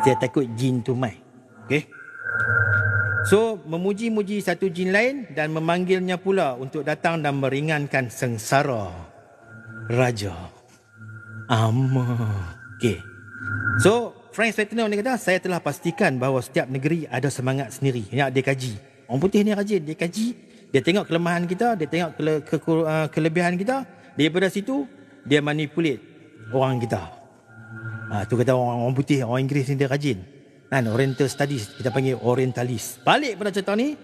Saya takut jin tu mai. Okey. So memuji-muji satu jin lain dan memanggilnya pula untuk datang dan meringankan sengsara Raja Amar. Okey. So Frank Swetener ni kata, saya telah pastikan bahawa setiap negeri ada semangat sendiri. Yang dia kaji. Orang putih ni rajin, dia kaji. Dia tengok kelemahan kita, dia tengok kelebihan kita. Daripada situ dia manipulate orang kita. Tu kata orang putih, orang Inggeris ni dia rajin. Kan, Oriental Studies, kita panggil Orientalis. Balik pada cerita ni,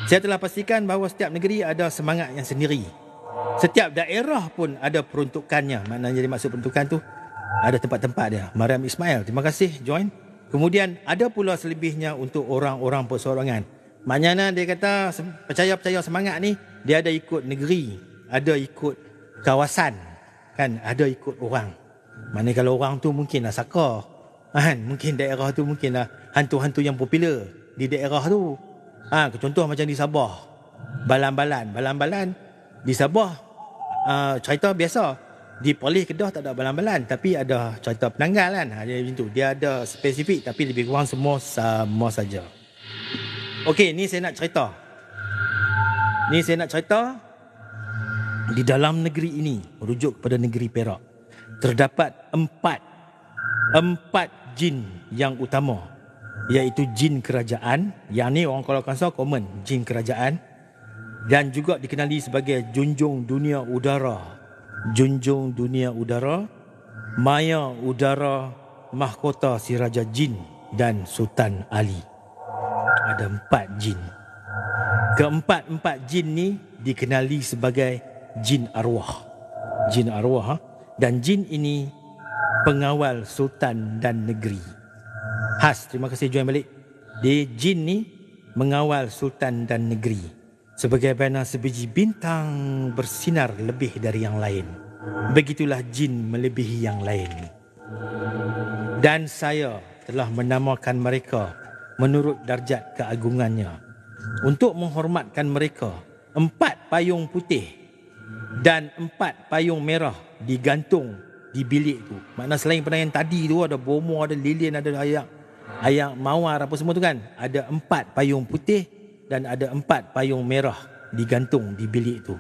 saya telah pastikan bahawa setiap negeri ada semangat yang sendiri. Setiap daerah pun ada peruntukannya. Maknanya dia maksud peruntukan tu, ada tempat-tempat dia. Mariam Ismail, terima kasih join. Kemudian ada pula selebihnya untuk orang-orang persorangan. Maknanya dia kata percaya semangat ni, dia ada ikut negeri, ada ikut kawasan, kan, ada ikut orang. Maknanya kalau orang tu mungkinlah Saka, kan, mungkin daerah tu mungkinlah hantu-hantu yang popular di daerah tu. Contoh macam di Sabah, balan-balan di Sabah, cerita biasa. Di Perlis Kedah tak ada balan-balan, tapi ada cerita penanggal kan. Dia macam tu. Dia ada spesifik tapi lebih kurang semua sama saja. Okey, ni saya nak cerita. Di dalam negeri ini, merujuk kepada negeri Perak, terdapat empat jin yang utama iaitu jin kerajaan. Yang ni orang Kuala Kangsar common, jin kerajaan. Dan juga dikenali sebagai junjung dunia udara. Junjung dunia udara, maya udara, mahkota si Raja Jin dan Sultan Ali. Ada 4 jin. Keempat-empat jin ni dikenali sebagai jin arwah. Jin arwah. Dan jin ini pengawal sultan dan negeri. Has, terima kasih join balik. Dia jin ni mengawal sultan dan negeri. Sebagaimana sebiji bintang bersinar lebih dari yang lain, begitulah jin melebihi yang lain. Dan saya telah menamakan mereka menurut darjat keagungannya. Untuk menghormatkan mereka, 4 payung putih dan 4 payung merah digantung di bilik tu. Makna selain pada yang tadi tu, ada bomo, ada lilin, ada ayak mawar apa semua tu kan. Ada 4 payung putih dan ada 4 payung merah digantung di bilik tu.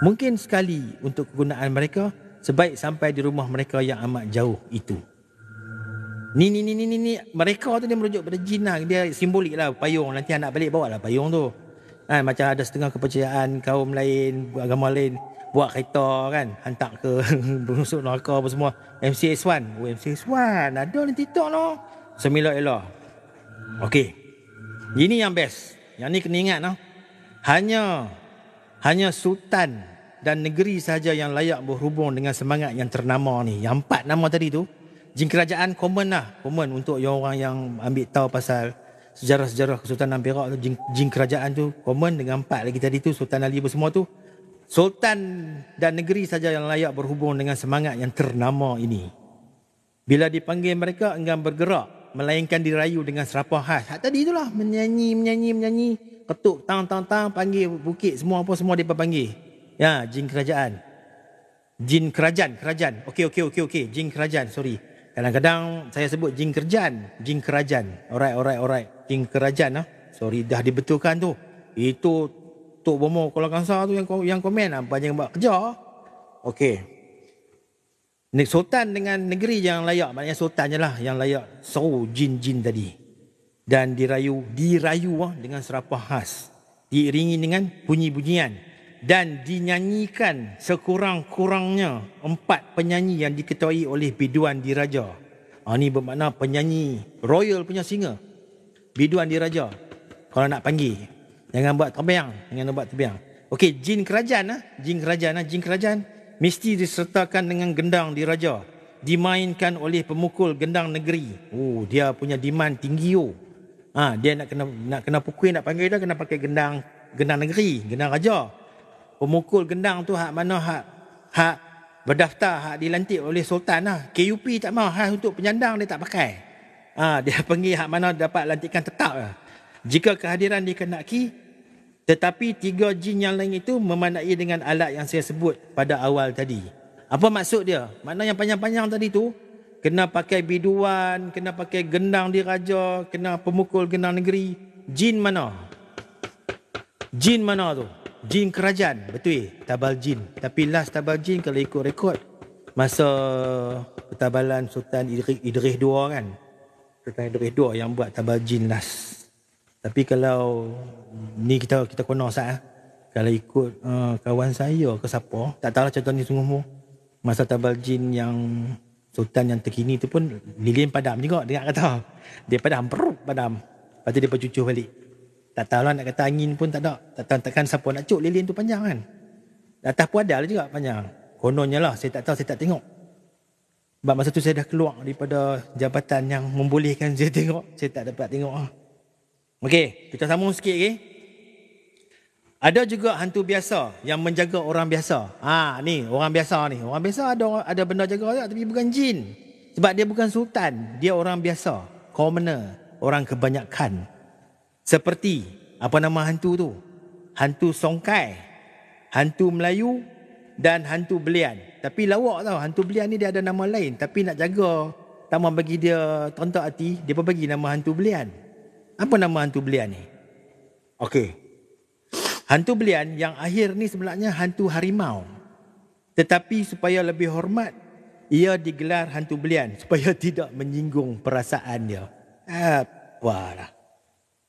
Mungkin sekali untuk kegunaan mereka, sebaik sampai di rumah mereka yang amat jauh itu. Ni mereka tu dia merujuk pada jin lah. Dia simbolik lah payung. Nanti anak balik bawa lah payung tu. Macam ada setengah kepercayaan kaum lain, agama lain, buat kereta kan, hantar ke berusuk neraka apa semua. MCS1. MCS1 ada ni TikTok lah. Semila-ela. Okey. Ini yang best. Yang ni kena ingat lah. Hanya sultan dan negeri sahaja yang layak berhubung dengan semangat yang ternama ni. Yang 4 nama tadi tu, jin kerajaan common lah. Common untuk orang yang ambil tahu pasal sejarah-sejarah Kesultanan Perak tu. Jin kerajaan tu common dengan 4 lagi tadi tu, Sultan Ali apa semua tu. Sultan dan negeri saja yang layak berhubung dengan semangat yang ternama ini. Bila dipanggil mereka enggan bergerak, melainkan dirayu dengan serapah khas. Tadi itulah menyanyi, ketuk tang, panggil bukit semua apa semua dia panggil. Ya, jin kerajaan. Jin kerajaan. Okey. Jin kerajaan, sorry. Kadang-kadang saya sebut jin kerajaan. Alright. Jin kerajaan lah. Sorry, dah dibetulkan tu. Itu Tok Bomo Kuala Kangsar tu yang komen apa yang buat kerja. Okey. Sultan dengan negeri yang layak, maknanya sultan je lah yang layak seru jin-jin tadi. Dan dirayu dengan serapah khas, diiringi dengan bunyi-bunyian dan dinyanyikan sekurang-kurangnya 4 penyanyi yang diketuai oleh biduan diraja. Ni bermakna penyanyi royal punya singa. Biduan diraja. Kalau nak panggil, jangan buat terbiang. Okey, jin kerajaan mesti disertakan dengan gendang diraja, dimainkan oleh pemukul gendang negeri. Dia punya demand tinggi. Dia nak kena pukul, nak panggil dia kena pakai gendang negeri, gendang raja. Pemukul gendang tu hak berdaftar, hak dilantik oleh sultan lah. KUP tak mau, hak untuk penyandang dia tak pakai. Dia panggil hak mana dapat lantikan tetap lah. Jika kehadiran dikenaki, tetapi 3 jin yang lain itu memandai dengan alat yang saya sebut pada awal tadi. Apa maksud dia? Makna yang panjang-panjang tadi tu, kena pakai biduan, kena pakai gendang diraja, kena pemukul gendang negeri. Jin mana? Jin mana tu? Jin kerajaan. Betul, tabal jin. Tapi last tabal jin kalau ikut rekod masa pertabalan Sultan Idris II kan. Sultan Idris II yang buat tabal jin last. Tapi kalau ni kita kono sat, kalau ikut kawan saya ke siapa, tak tahulah contoh ni sungguh masa tabal jin yang sultan yang terkini tu pun lilin padam juga dia kata. Dia padam. Lepas tu dia bercucur balik. Tak tahulah nak kata angin pun tak ada. Takkan siapa nak cuk lilin tu panjang kan. Atas pun ada juga panjang. Kononnya lah, saya tak tahu, saya tak tengok. Sebab masa tu saya dah keluar daripada jabatan yang membolehkan saya tengok. Saya tak dapat tengok lah. Okey, kita sambung sikit okey. Ada juga hantu biasa yang menjaga orang biasa. Ni orang biasa ni. Orang biasa ada benda jaga tapi bukan jin. Sebab dia bukan sultan, dia orang biasa, commoner, orang kebanyakan. Seperti apa nama hantu tu? Hantu Songkai, hantu Melayu dan hantu Belian. Tapi lawak tau, hantu Belian ni dia ada nama lain, tapi nak jaga tamu bagi dia tontok hati, dia pun bagi nama hantu Belian. Apa nama hantu Belian ni? Okey. Hantu Belian yang akhir ni sebenarnya hantu harimau. Tetapi supaya lebih hormat, ia digelar hantu Belian supaya tidak menyinggung perasaan dia. Wah dah.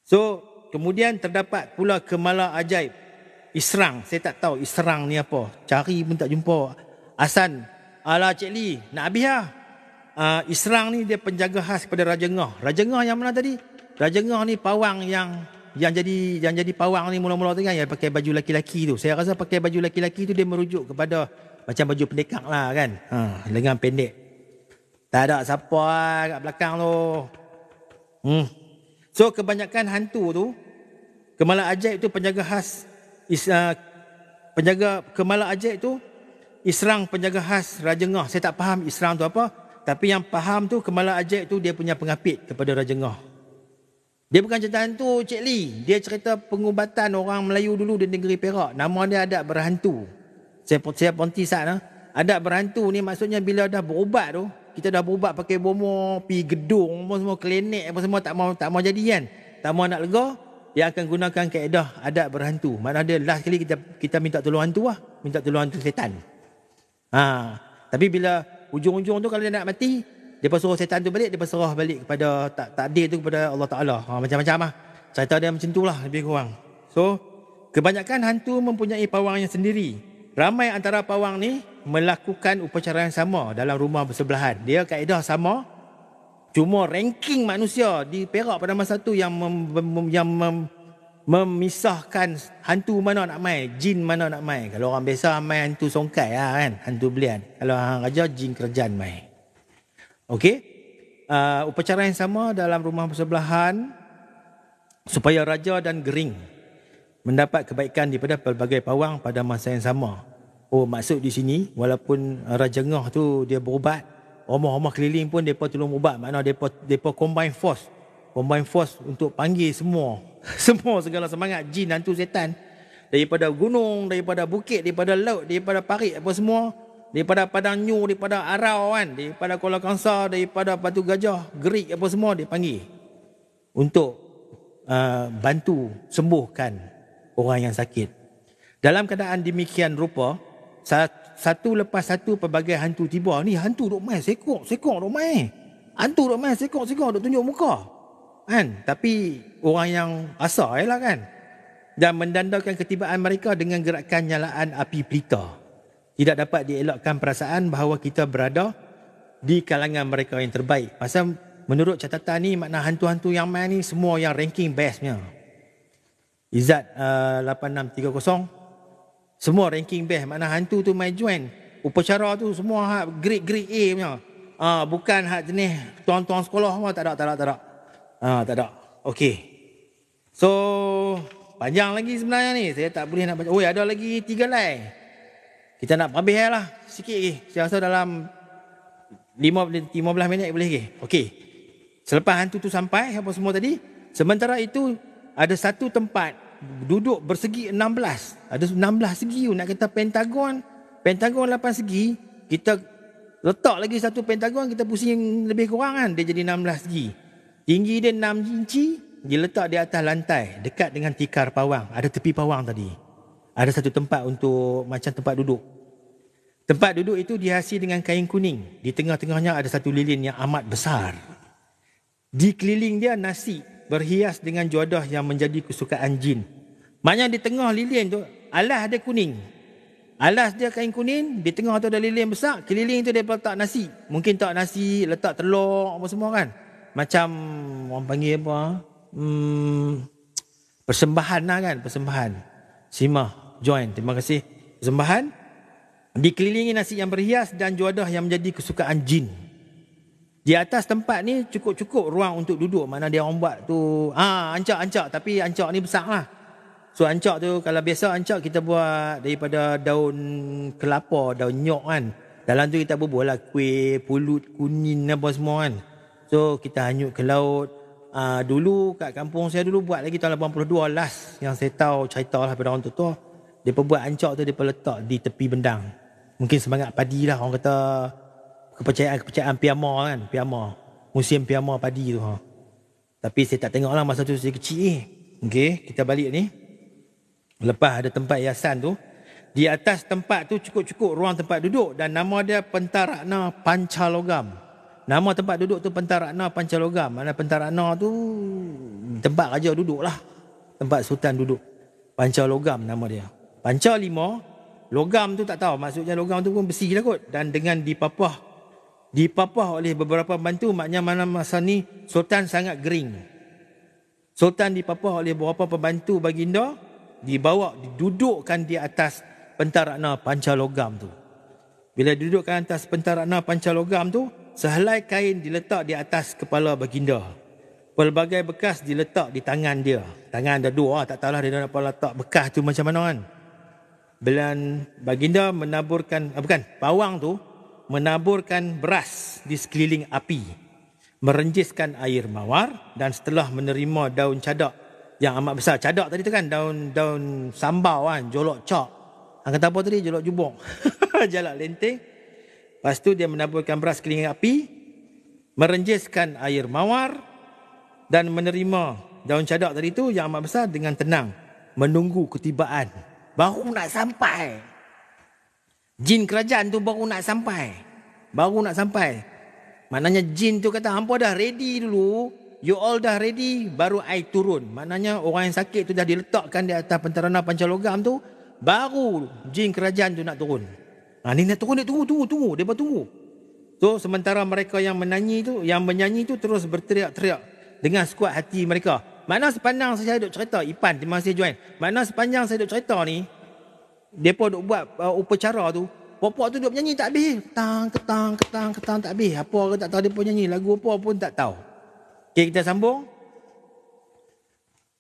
So, kemudian terdapat pula Kemala Ajaib. Israng, saya tak tahu Israng ni apa. Cari pun tak jumpa. Hasan, ala Cik Lee, nak habis lah. Israng ni dia penjaga khas kepada Raja Ngah. Raja Ngah yang mana tadi? Raja Ngah ni pawang yang jadi pawang ni mula-mula tu kan, yang pakai baju laki-laki tu. Saya rasa pakai baju laki-laki tu dia merujuk kepada macam baju pendekak lah kan. Lengan pendek. Tak ada siapa lah kat belakang tu. So kebanyakan hantu tu, Kemala Ajaib tu penjaga khas penjaga Kemala Ajaib tu, Israng penjaga khas Raja Ngah. Saya tak faham Israng tu apa, tapi yang faham tu Kemala Ajaib tu dia punya pengapit kepada Raja Ngah. Dia bukan cerita hantu Cik Lee, dia cerita pengubatan orang Melayu dulu di negeri Perak. Nama dia adat berhantu. Saya ponti sat lah. Adat berhantu ni maksudnya bila dah berubat tu, kita dah berubat pakai bomo, pergi gedung, semua klinik apa semua tak mau jadi kan. Tak mau nak lega, dia akan gunakan kaedah adat berhantu. Maknanya dia last kali kita minta tolong hantu lah, minta tolong hantu setan. Tapi bila ujung-ujung tu kalau dia nak mati, dia suruh setan tu balik, dia serah balik kepada takdir tu kepada Allah Ta'ala. Macam-macam lah. Cerita dia macam tu lah lebih kurang. So, kebanyakan hantu mempunyai pawangnya sendiri. Ramai antara pawang ni melakukan upacara yang sama dalam rumah bersebelahan. Dia kaedah sama, cuma ranking manusia di Perak pada masa tu yang memisahkan hantu mana nak mai, jin mana nak mai. Kalau orang biasa mai hantu songkai lah kan, hantu belian. Kalau orang raja, jin kerajaan mai. Okey, upacara yang sama dalam rumah bersebelahan supaya raja dan gering mendapat kebaikan daripada pelbagai pawang pada masa yang sama. Maksud di sini, walaupun Raja Ngah tu dia berubat, rumah-rumah keliling pun mereka tolong ubat. Maknanya mereka combine force untuk panggil semua segala semangat jin, hantu, setan daripada gunung, daripada bukit, daripada laut, daripada parit apa semua, daripada Padang Nyu, daripada Arau kan, daripada Kuala Kangsar, daripada Batu Gajah, Gerik apa semua dia panggil untuk bantu sembuhkan orang yang sakit. Dalam keadaan demikian rupa, satu lepas satu pelbagai hantu tiba. Ni hantu duk main sekok duk main. Hantu duk main sekok duk tunjuk muka. Kan? Tapi orang yang asal lah kan. Dan mendandakan ketibaan mereka dengan gerakan nyalaan api pelita. Tidak dapat dielakkan perasaan bahawa kita berada di kalangan mereka yang terbaik. Pasal menurut catatan ni, makna hantu-hantu yang main ni semua yang ranking bestnya. Izzat 8630 semua ranking best. Makna hantu tu main join upacara tu semua grade A punya. Bukan hak jenis tuan-tuan sekolah semua, tak ada. Tak ada. Okey. So panjang lagi sebenarnya ni. Saya tak boleh nak baca. Ada lagi 3 line. Kita nak habis lah sikit lagi. Saya rasa dalam 15 minit boleh lagi. Okey. Selepas hantu tu sampai apa semua tadi, sementara itu ada satu tempat duduk bersegi 16. Ada 16 segi tu. Nak kata pentagon 8 segi, kita letak lagi satu pentagon, kita pusing lebih kurang kan, dia jadi 16 segi. Tinggi dia 6 inci, dia letak di atas lantai dekat dengan tikar pawang. Ada tepi pawang tadi. Ada satu tempat untuk macam tempat duduk. Tempat duduk itu dihiasi dengan kain kuning. Di tengah-tengahnya ada satu lilin yang amat besar. Di keliling dia nasi berhias dengan jodoh yang menjadi kesukaan jin. Maknanya di tengah lilin tu, alas dia kuning. Alas dia kain kuning, di tengah tu ada lilin besar, keliling tu dia letak nasi. Mungkin tak nasi, letak telur apa semua kan. Macam orang panggil apa? Persembahan lah kan, persembahan. Simah, join, terima kasih. Persembahan. Dikelilingi nasi yang berhias dan jodoh yang menjadi kesukaan jin. Di atas tempat ni cukup-cukup ruang untuk duduk. Mana dia orang buat tu ancak-ancak, tapi ancak ni besar lah. So ancak tu, kalau biasa ancak kita buat daripada daun kelapa, daun nyok kan. Dalam tu kita buat lah kuih, pulut, kuning apa semua kan. So kita hanyut ke laut. Dulu kat kampung saya dulu buat lagi tahun 82 last yang saya tahu cerita lah pada orang tua. Dia buat ancak tu dia letak di tepi bendang. Mungkin semangat padi lah orang kata. Kepercayaan Piama kan, Piama. Musim Piama padi tu. Tapi saya tak tengok lah masa tu saya kecil. Okey, kita balik ni. Lepas ada tempat hiasan tu, di atas tempat tu cukup-cukup ruang tempat duduk dan nama dia Pentarakna Pancalogam. Nama tempat duduk tu Pentarana Pancalogam. Mana Pentarana tu tempat raja duduk lah. Tempat sultan duduk. Pancalogam nama dia. Panca 5, logam tu tak tahu. Maksudnya logam tu pun besi lah kot. Dan dengan dipapah oleh beberapa pembantu, maknanya mana masa ni sultan sangat gering. Sultan dipapah oleh beberapa pembantu baginda, dibawa, didudukkan di atas Pentarana Pancalogam tu. Bila dudukkan atas Pentarana Pancalogam tu, sehelai kain diletak di atas kepala baginda. Pelbagai bekas diletak di tangan dia. Tangan ada 2, tak tahulah dia nak letak bekas tu macam mana kan. Bila baginda menaburkan, pawang tu menaburkan beras di sekeliling api, merenjiskan air mawar, dan setelah menerima daun cadak yang amat besar. Cadak tadi tu kan daun sambau kan, jolok cak. Kata apa tadi? Jolok jubung. Jalak lenteng. Lepas tu dia menaburkan beras sekeliling api, merenjiskan air mawar, dan menerima daun cadak tadi tu yang amat besar dengan tenang, menunggu ketibaan. Baru nak sampai. Jin kerajaan tu baru nak sampai. Maknanya jin tu kata, hampa dah ready dulu. You all dah ready, baru I turun. Maknanya orang yang sakit tu dah diletakkan di atas Pentarana Pancalogam tu, baru jin kerajaan tu nak turun. Ni nak turun, dia tunggu. Mereka tunggu. So sementara mereka yang menyanyi tu terus berteriak-teriak dengan sekuat hati mereka. Mana sepanjang saya duk cerita, Ipan terima kasih join. Mana sepanjang saya duk cerita ni, mereka duk buat upacara tu, popok tu duk menyanyi tak habis. Ketang tak habis. Apa orang tak tahu mereka nyanyi, lagu apa pun tak tahu. Okay, kita sambung.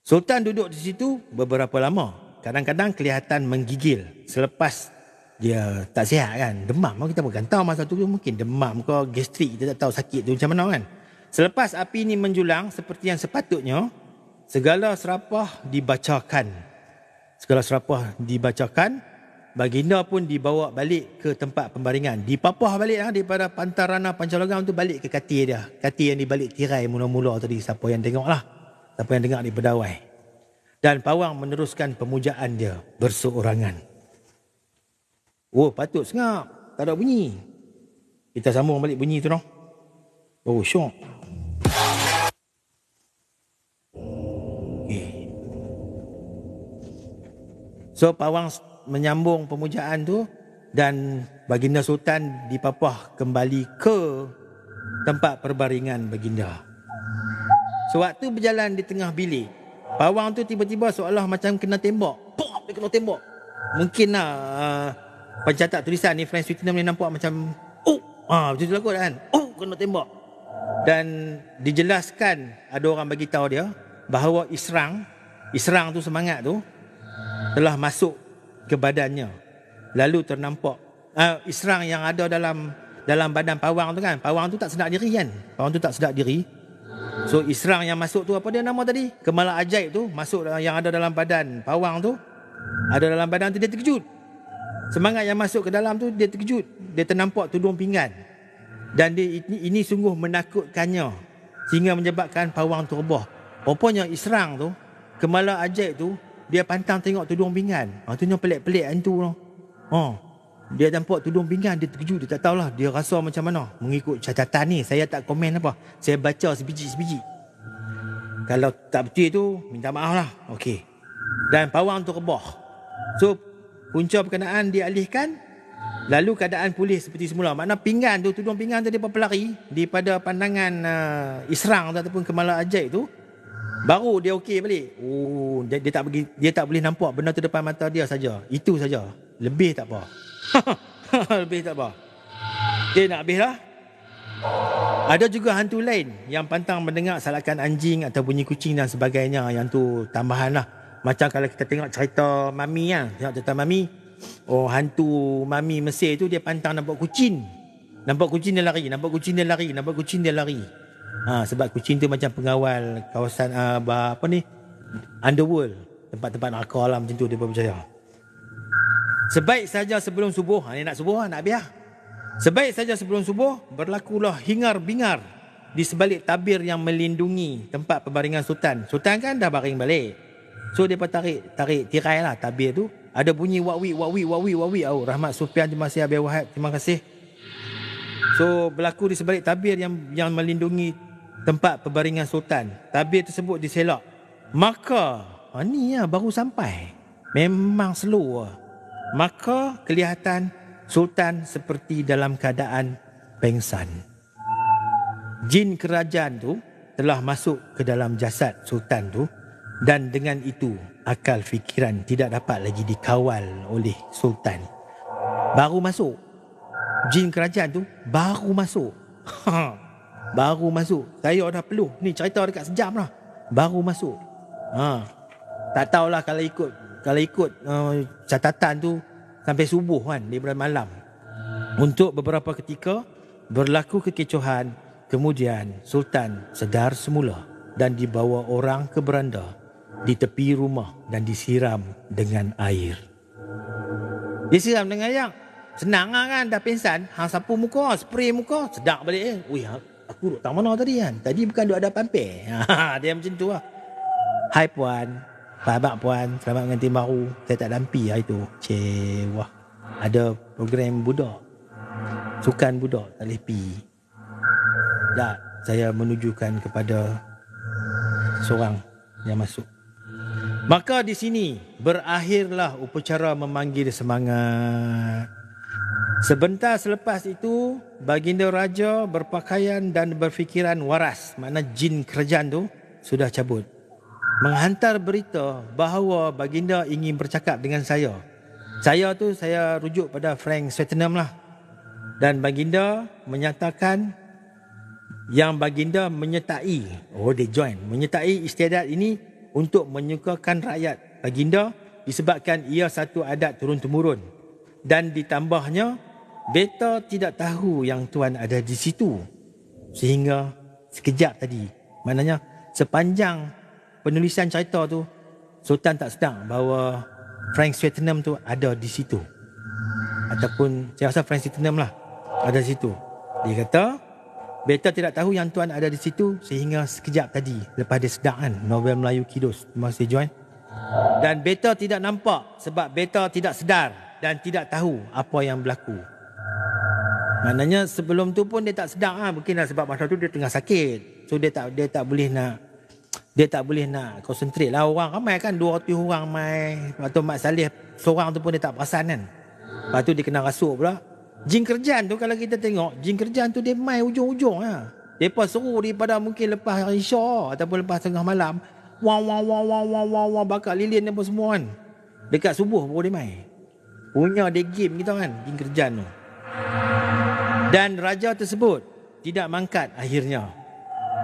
Sultan duduk di situ beberapa lama. Kadang-kadang kelihatan menggigil selepas dia tak sihat kan. Demam, kita bukan tahu masa tu mungkin demam ke gastrik, kita tak tahu sakit tu macam mana kan. Selepas api ini menjulang seperti yang sepatutnya, segala serapah dibacakan. Baginda pun dibawa balik ke tempat pembaringan. Dipapah balik daripada Pentarana Pancalogam tu balik ke kati dia. Kati yang di balik tirai mula-mula tadi. Siapa yang tengok lah. Siapa yang dengar di Bedawai. Dan pawang meneruskan pemujaan dia berseorangan. Oh, patut sengap. Tak ada bunyi. Kita sambung balik bunyi tu noh. Oh, syok. Okay. So, pawang menyambung pemujaan tu dan baginda sultan dipapah kembali ke tempat perbaringan baginda. Sewaktu berjalan di tengah bilik, pawang tu tiba-tiba seolah macam kena tembak. Pop, dia kena tembak. Mungkinlah pencatat tulisan ni French Twitter boleh nampak macam macam tu lah kot kan. Kena tembak. Dan dijelaskan, ada orang bagi tahu dia bahawa Israng tu semangat tu telah masuk ke badannya. Lalu ternampak Israng yang ada dalam badan pawang tu kan. Pawang tu tak sedar diri kan. So Israng yang masuk tu, apa dia nama tadi? Kemala ajaib tu masuk yang ada dalam badan pawang tu. Dia terkejut. Semangat yang masuk ke dalam tu dia terkejut. Dia ternampak tudung pinggan. Dan ini sungguh menakutkannya sehingga menyebabkan pawang tu rebah. Rupanya Israng tu, kemala ajaib tu, dia pantang tengok tudung pinggan. Tu yang pelik-pelik hantu tu. Dia nampak tudung pinggan, dia terkejut, dia tak tahulah, dia rasa macam mana. Mengikut catatan ni, saya tak komen apa. Saya baca sebiji-sebiji. Kalau tak betul tu, minta maaf lah. Okey. Dan pawang tu rebah. So, punca berkenaan dialihkan, lalu keadaan pulih seperti semula. Makna pinggan tu, tudung pinggan tu dia berlari daripada pandangan Israng tu ataupun kemala ajaib tu. Baru dia okey balik. Dia tak boleh nampak benda tu depan mata dia saja. Itu saja. Lebih tak apa. Okay, nak habis lah. Ada juga hantu lain yang pantang mendengar salakan anjing atau bunyi kucing dan sebagainya. Yang tu tambahan lah. Macam kalau kita tengok cerita Mami kan. Tengok cerita Mami. Hantu Mami Mesir tu dia pantang nampak kucing. Nampak kucing dia lari. Sebab kucing tu macam pengawal kawasan underworld, tempat-tempat neraka lah macam tu dia percaya. Sebaik saja sebelum subuh, ni nak subuh nak biar. Sebaik saja sebelum subuh berlakulah hingar-bingar di sebalik tabir yang melindungi tempat perbaringan sultan. Sultan kan dah baring balik. So dia tarik tirai lah tabir tu. Ada bunyi wawi. Rahmat Sufian, terima kasih. Abi Wahab, terima kasih. So berlaku di sebalik tabir yang melindungi tempat perbaringan Sultan. Tabir tersebut diselak. Maka ni lah baru sampai. Memang slow lah. Maka kelihatan Sultan seperti dalam keadaan pengsan. Jin kerajaan tu telah masuk ke dalam jasad Sultan tu, dan dengan itu akal fikiran tidak dapat lagi dikawal oleh Sultan. Baru masuk. Jin kerajaan tu baru masuk. Baru masuk. Saya dah peluh. Ni cerita dekat sejam lah. Baru masuk. Tak tahulah kalau ikut catatan tu sampai subuh kan, daripada malam. Untuk beberapa ketika berlaku kekecohan. Kemudian Sultan sedar semula dan dibawa orang ke beranda di tepi rumah dan disiram dengan air. Disiram dengan air. Senang lah kan, dah pingsan. Hang sapu muka, spray muka, sedap balik. Ui, aku duduk tak mana tadi kan? Tadi bukan duduk ada pampir. Dia macam tu lah. Hai puan, sahabat puan, selamat mengantin baru. Saya tak dampi hari tu. Wah, ada program budak. Sukan budak, tak boleh pi. Tak, saya menunjukkan kepada seorang yang masuk. Maka di sini berakhirlah upacara memanggil semangat. Sebentar selepas itu, baginda raja berpakaian dan berfikiran waras, makna jin kerajaan tu sudah cabut, menghantar berita bahawa baginda ingin bercakap dengan saya. Saya tu saya rujuk pada Frank Swettenham lah. Dan baginda menyatakan yang baginda menyertai, menyertai istiadat ini untuk menyukakan rakyat baginda disebabkan ia satu adat turun-temurun. Dan ditambahnya, beta tidak tahu yang tuan ada di situ. Sehingga sekejap tadi, maknanya sepanjang penulisan cerita tu, Sultan tak sedar bahawa Frank Swettenham tu ada di situ. Ataupun saya rasa Frank Swettenham lah ada di situ. Dia kata, beta tidak tahu yang tuan ada di situ sehingga sekejap tadi lepas dia sedar kan, novel Melayu Kidus. Terima kasih Joan. Dan beta tidak nampak sebab beta tidak sedar dan tidak tahu apa yang berlaku. Maknanya sebelum tu pun dia tak sedar lah. Mungkin sebab masa tu dia tengah sakit. So dia tak boleh nak konsentrate lah. Orang ramai kan, 200 orang mai. Lepas tu Mat Saleh seorang tu pun dia tak perasan kan. Lepas tu dia kena rasuk pula. Jin kerajaan tu kalau kita tengok, jin kerajaan tu dia mai ujung-ujung lah. Mereka seru daripada mungkin lepas Isya ataupun lepas tengah malam. Wang, bakar lilin apa semua kan. Dekat subuh baru dia mai. Punya dia game kita kan, jin kerajaan tu. Dan raja tersebut tidak mangkat akhirnya.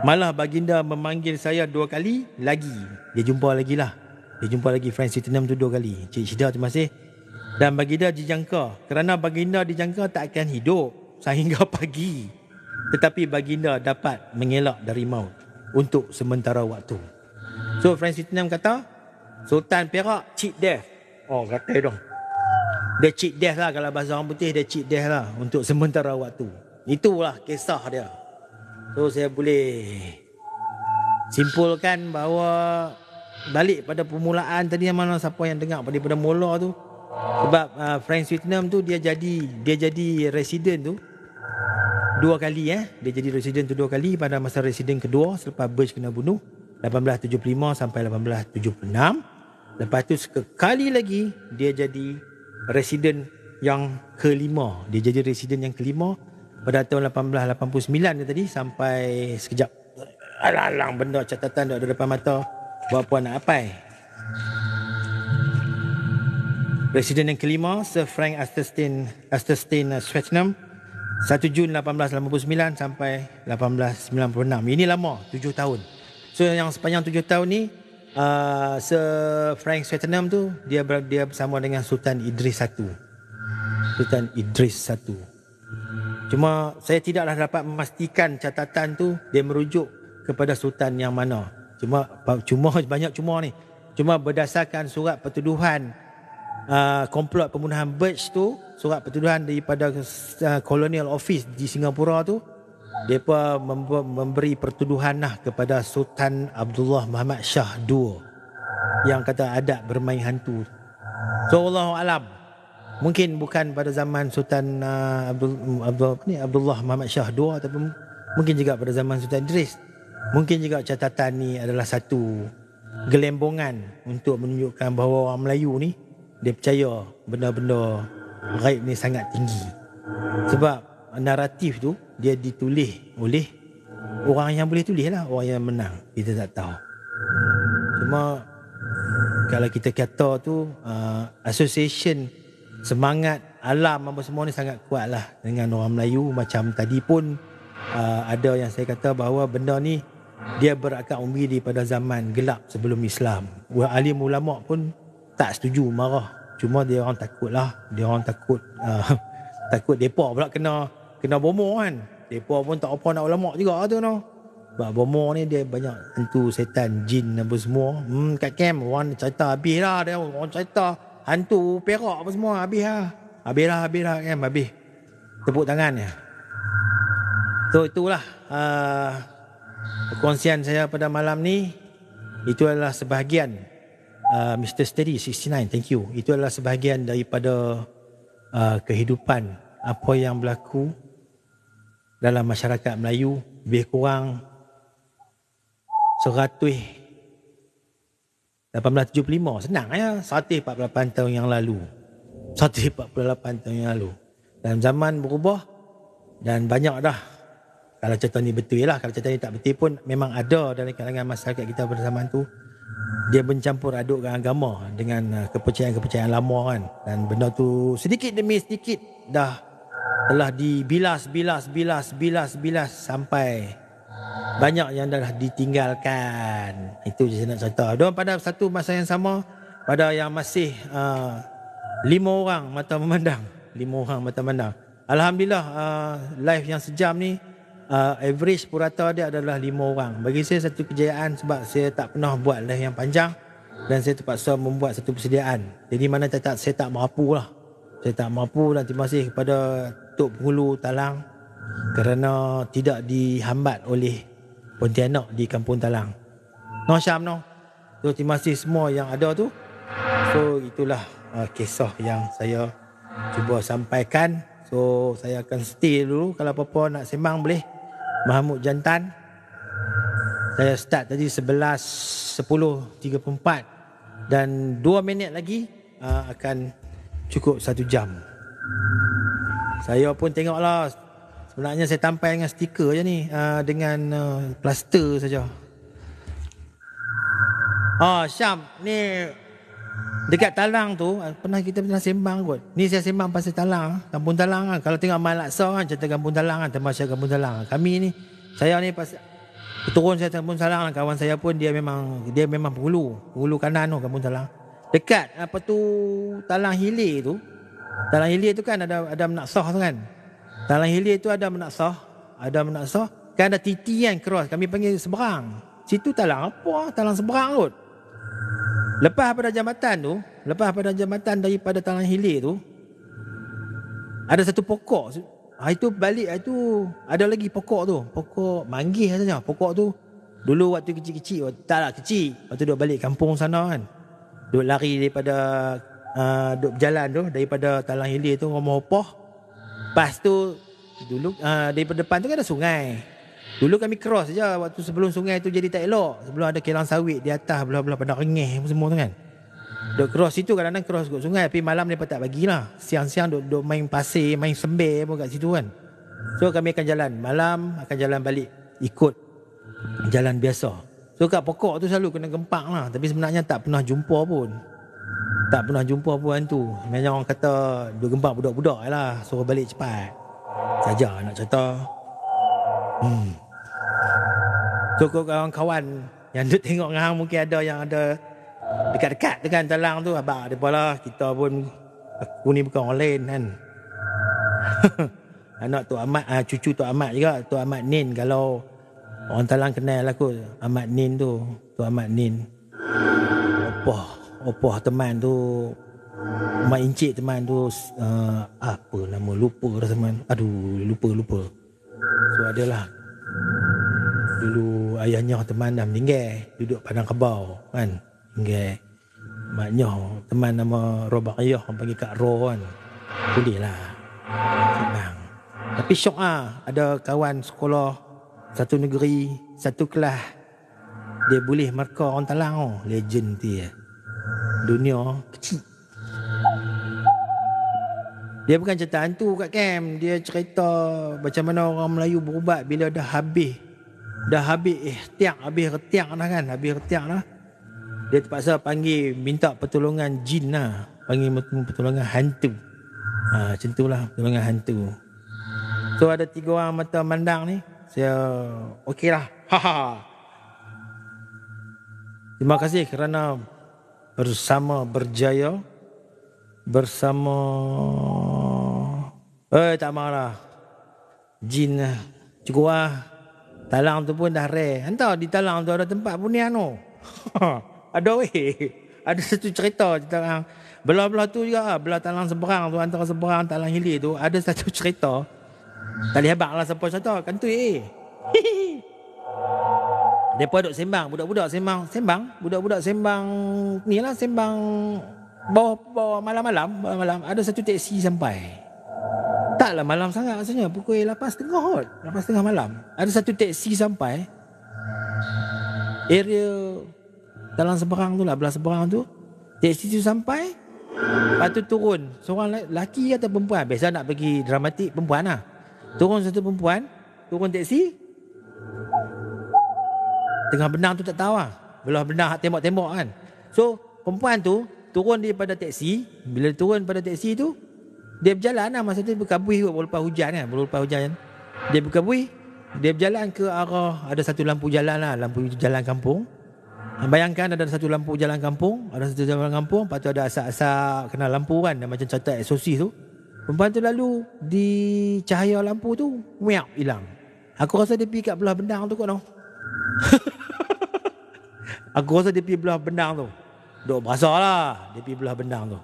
Malah baginda memanggil saya 2 kali lagi. Dia jumpa lagi lah. Dia jumpa lagi Frank Swettenham tu 2 kali. Cik Syida terima kasih. Dan baginda dijangka, kerana baginda dijangka tak akan hidup sehingga pagi. Tetapi baginda dapat mengelak dari maut untuk sementara waktu. So Frank Swettenham kata, Sultan Perak cheat death. Oh kata dong. Dia cheat death lah, kalau bahasa orang putih dia cheat death lah untuk sementara waktu. Itulah kisah dia. So saya boleh simpulkan bahawa balik pada permulaan tadi, yang mana siapa yang dengar daripada mula tu. Sebab Frank Swettenham tu dia jadi resident tu 2 kali Dia jadi resident tu 2 kali pada masa resident kedua selepas Burj kena bunuh 1875 sampai 1876. Lepas tu sekali lagi dia jadi resident yang kelima. Dia jadi resident yang kelima pada tahun 1889 tadi sampai sekejap. Alang-alang benda catatan ada depan mata. Buat apa nak apai. Presiden yang kelima, Sir Frank Asterstein Swettenham, 1 Jun 1889 sampai 1896. Ini lama, 7 tahun. So yang sepanjang 7 tahun ni, Sir Frank Swettenham tu, dia bersama dengan Sultan Idris I. Sultan Idris I. Cuma saya tidaklah dapat memastikan catatan tu dia merujuk kepada Sultan yang mana. Cuma banyak cuma ni. Cuma berdasarkan surat pertuduhan komplot pembunuhan Burj tu, surat pertuduhan daripada Colonial Office di Singapura tu, mereka memberi pertuduhan lah kepada Sultan Abdullah Muhammad Shah II yang kata adat bermain hantu. So Allahu alam, Mungkin bukan pada zaman Sultan Abdullah Muhammad Shah II, ataupun mungkin juga pada zaman Sultan Idris. Mungkin juga catatan ni adalah satu gelembongan untuk menunjukkan bahawa orang Melayu ni dia percaya benda-benda ghaib ni sangat tinggi. Sebab naratif tu dia ditulis oleh orang yang boleh tulis lah, orang yang menang. Kita tak tahu. Cuma kalau kita kata tu association semangat alam apa semua ni sangat kuat lah dengan orang Melayu. Macam tadi pun ada yang saya kata bahawa benda ni dia berakar umbi daripada zaman gelap sebelum Islam. Alim ulama pun tak setuju, marah. Cuma dia orang takut lah. Dia orang takut takut depa pula kena bomoh kan. Depa pun tak apa nak ulama juga tu no. Sebab bomoh ni dia banyak hantu, setan, jin apa semua. Kat camp orang cerita habis lah dia. Orang cerita hantu Perak apa semua habis lah. Habis lah camp, habis. Tepuk tangan ya. So itulah perkongsian saya pada malam ni. Itu adalah sebahagian Mr. Steady 69, thank you. Itu adalah sebahagian daripada kehidupan apa yang berlaku dalam masyarakat Melayu. Lebih kurang 1875. Senang ya, 148 tahun yang lalu. 148 tahun yang lalu. Dan zaman berubah dan banyak dah. Kalau cerita ni betul lah, kalau cerita ni tak betul pun memang ada dalam kalangan masyarakat kita pada zaman tu. Dia mencampur adukkan agama dengan kepercayaan-kepercayaan lama kan. Dan benda tu sedikit demi sedikit dah telah dibilas sampai banyak yang dah ditinggalkan. Itu je saya nak cerita. Dan pada satu masa yang sama, pada yang masih 5 orang mata memandang. 5 orang mata memandang. Alhamdulillah live yang sejam ni average purata dia adalah 5 orang. Bagi saya satu kejayaan sebab saya tak pernah buat live yang panjang dan saya terpaksa membuat satu persediaan. Jadi mana saya tak mampu lah. Saya tak mampu dan terima kasih kepada Tok Penghulu Talang kerana tidak dihambat oleh Pontianak di Kampung Talang. No Syam no. So terima kasih semua yang ada tu. So itulah kisah yang saya cuba sampaikan. So saya akan stay dulu. Kalau apa-apa nak sembang boleh. Mahmud Jantan. Saya start tadi 11:10:34 dan 2 minit lagi akan cukup 1 jam. Saya pun tengoklah. Sebenarnya saya tampal dengan stiker je ni, dengan plaster saja. Syam ni dekat Talang tu kita pernah sembang kot. Ni saya sembang pasal Talang, Kampung Talang kan. Kalau tengok Mal Aqsa kan, cerita Kampung Talang kan, termasuk Kampung Talang. Kami ni, saya ni pasal turun saya Kampung Talang, kawan saya pun dia memang penghulu kanan tu Kampung Talang. Dekat apa tu Talang Hilir tu. Talang Hilir tu kan ada menaksah tu kan. Talang Hilir tu ada menaksah kan, ada titian cross, kami panggil seberang. Situ Talang apa? Talang seberang kot. Lepas pada jambatan daripada Talang Hilir tu ada satu pokok. Itu balik itu ada lagi pokok tu. Pokok manggis saja. Pokok tu dulu waktu kecil-kecil, taklah kecil. Waktu duk balik kampung sana kan. Duk lari daripada duk berjalan tu daripada Talang Hilir tu rumah opah. Lepas tu dulu daripada depan tu kan ada sungai. Dulu kami cross saja waktu sebelum sungai tu jadi tak elok. Sebelum ada kilang sawit di atas belah-belah Padang Rengeh semua tu kan. Duk cross situ, kadang-kadang cross kat sungai, tapi malam mereka tak bagilah. Siang-siang duk main pasir, main sember pun kat situ kan. So kami akan jalan malam, akan jalan balik ikut jalan biasa. So kat pokok tu selalu kena gempak lah. Tapi sebenarnya tak pernah jumpa pun. Tak pernah jumpa pun hantu. Memang orang kata duk gempak budak-budak lah, suruh balik cepat. Saja nak cerita. So kawan-kawan yang duk tengok dengan hang, mungkin ada yang ada dekat-dekat dengan Talang tu, abang dia lah. Kita pun, aku ni bukan orang lain kan. Anak Tok Ahmad, cucu Tok Ahmad juga, Tok Ahmad Nin. Kalau orang Talang kenal lah kot, Ahmad Nin tu, Tok Ahmad Nin. Opah teman tu, mak encik teman tu, apa nama, lupa dah teman. Aduh, lupa. So adalah dulu ayahnya teman dah meninggal, duduk Padang Kebau kan. Mak nyoh teman nama Robaqiyah, orang panggil Kak Ro kan. Boleh lah sembang. Tapi syok ada kawan sekolah satu negeri, satu kelas, dia boleh markah orang Talang. Legend dia. Dunia kecil. Dia bukan cerita hantu kat camp. Dia cerita macam mana orang Melayu berubat bila dah habis ikhtiar, habis retiak dah kan. Habis retiak dah, dia terpaksa panggil, minta pertolongan jin lah. Panggil pertolongan hantu. Macam tu lah, pertolongan hantu. So ada 3 orang mata mandang ni. Saya okey lah. Terima kasih kerana bersama berjaya. Bersama tak marah jin lah. Cukup lah. Talang tu pun dah rare. Entah di Talang tu ada tempat bunian tu. Ada weh. Ada satu cerita orang belah-belah tu juga, belah Talang seberang tu, antara seberang Talang Hilir tu, ada satu cerita. Tak boleh habaq lah siapa cerita. Kantui Mereka duduk sembang, budak-budak sembang, budak-budak sembang ni lah, sembang bawah malam-malam, ada satu teksi sampai. Taklah malam sangat rasanya, pukul 8.30 kot, 8.30 malam. Ada satu teksi sampai area Talang seberang tu lah, belah seberang tu. Teksi tu sampai, lepas tu turun seorang lelaki atau perempuan. Biasa nak pergi dramatik, perempuan lah. Turun satu perempuan, turun teksi. Tengah benang tu tak tahu lah, belah benang tembok-tembok kan. So perempuan tu turun daripada teksi. Bila turun pada teksi tu, dia berjalan lah. Masa tu berkabui kot, berlepas hujan kan. Dia berkabui, dia berjalan ke arah, ada satu lampu jalan lah, lampu jalan kampung. Bayangkan ada satu lampu jalan kampung, lepas tu ada asap-asap kena lampu kan, macam cerita eksorsis tu. Perempuan tu lalu di cahaya lampu tu, hilang. Aku rasa dia pergi kat belah benang tu kot tau. Aku rasa dia pergi belah benang tu. Duk berasa lah dia pergi belah benang tu.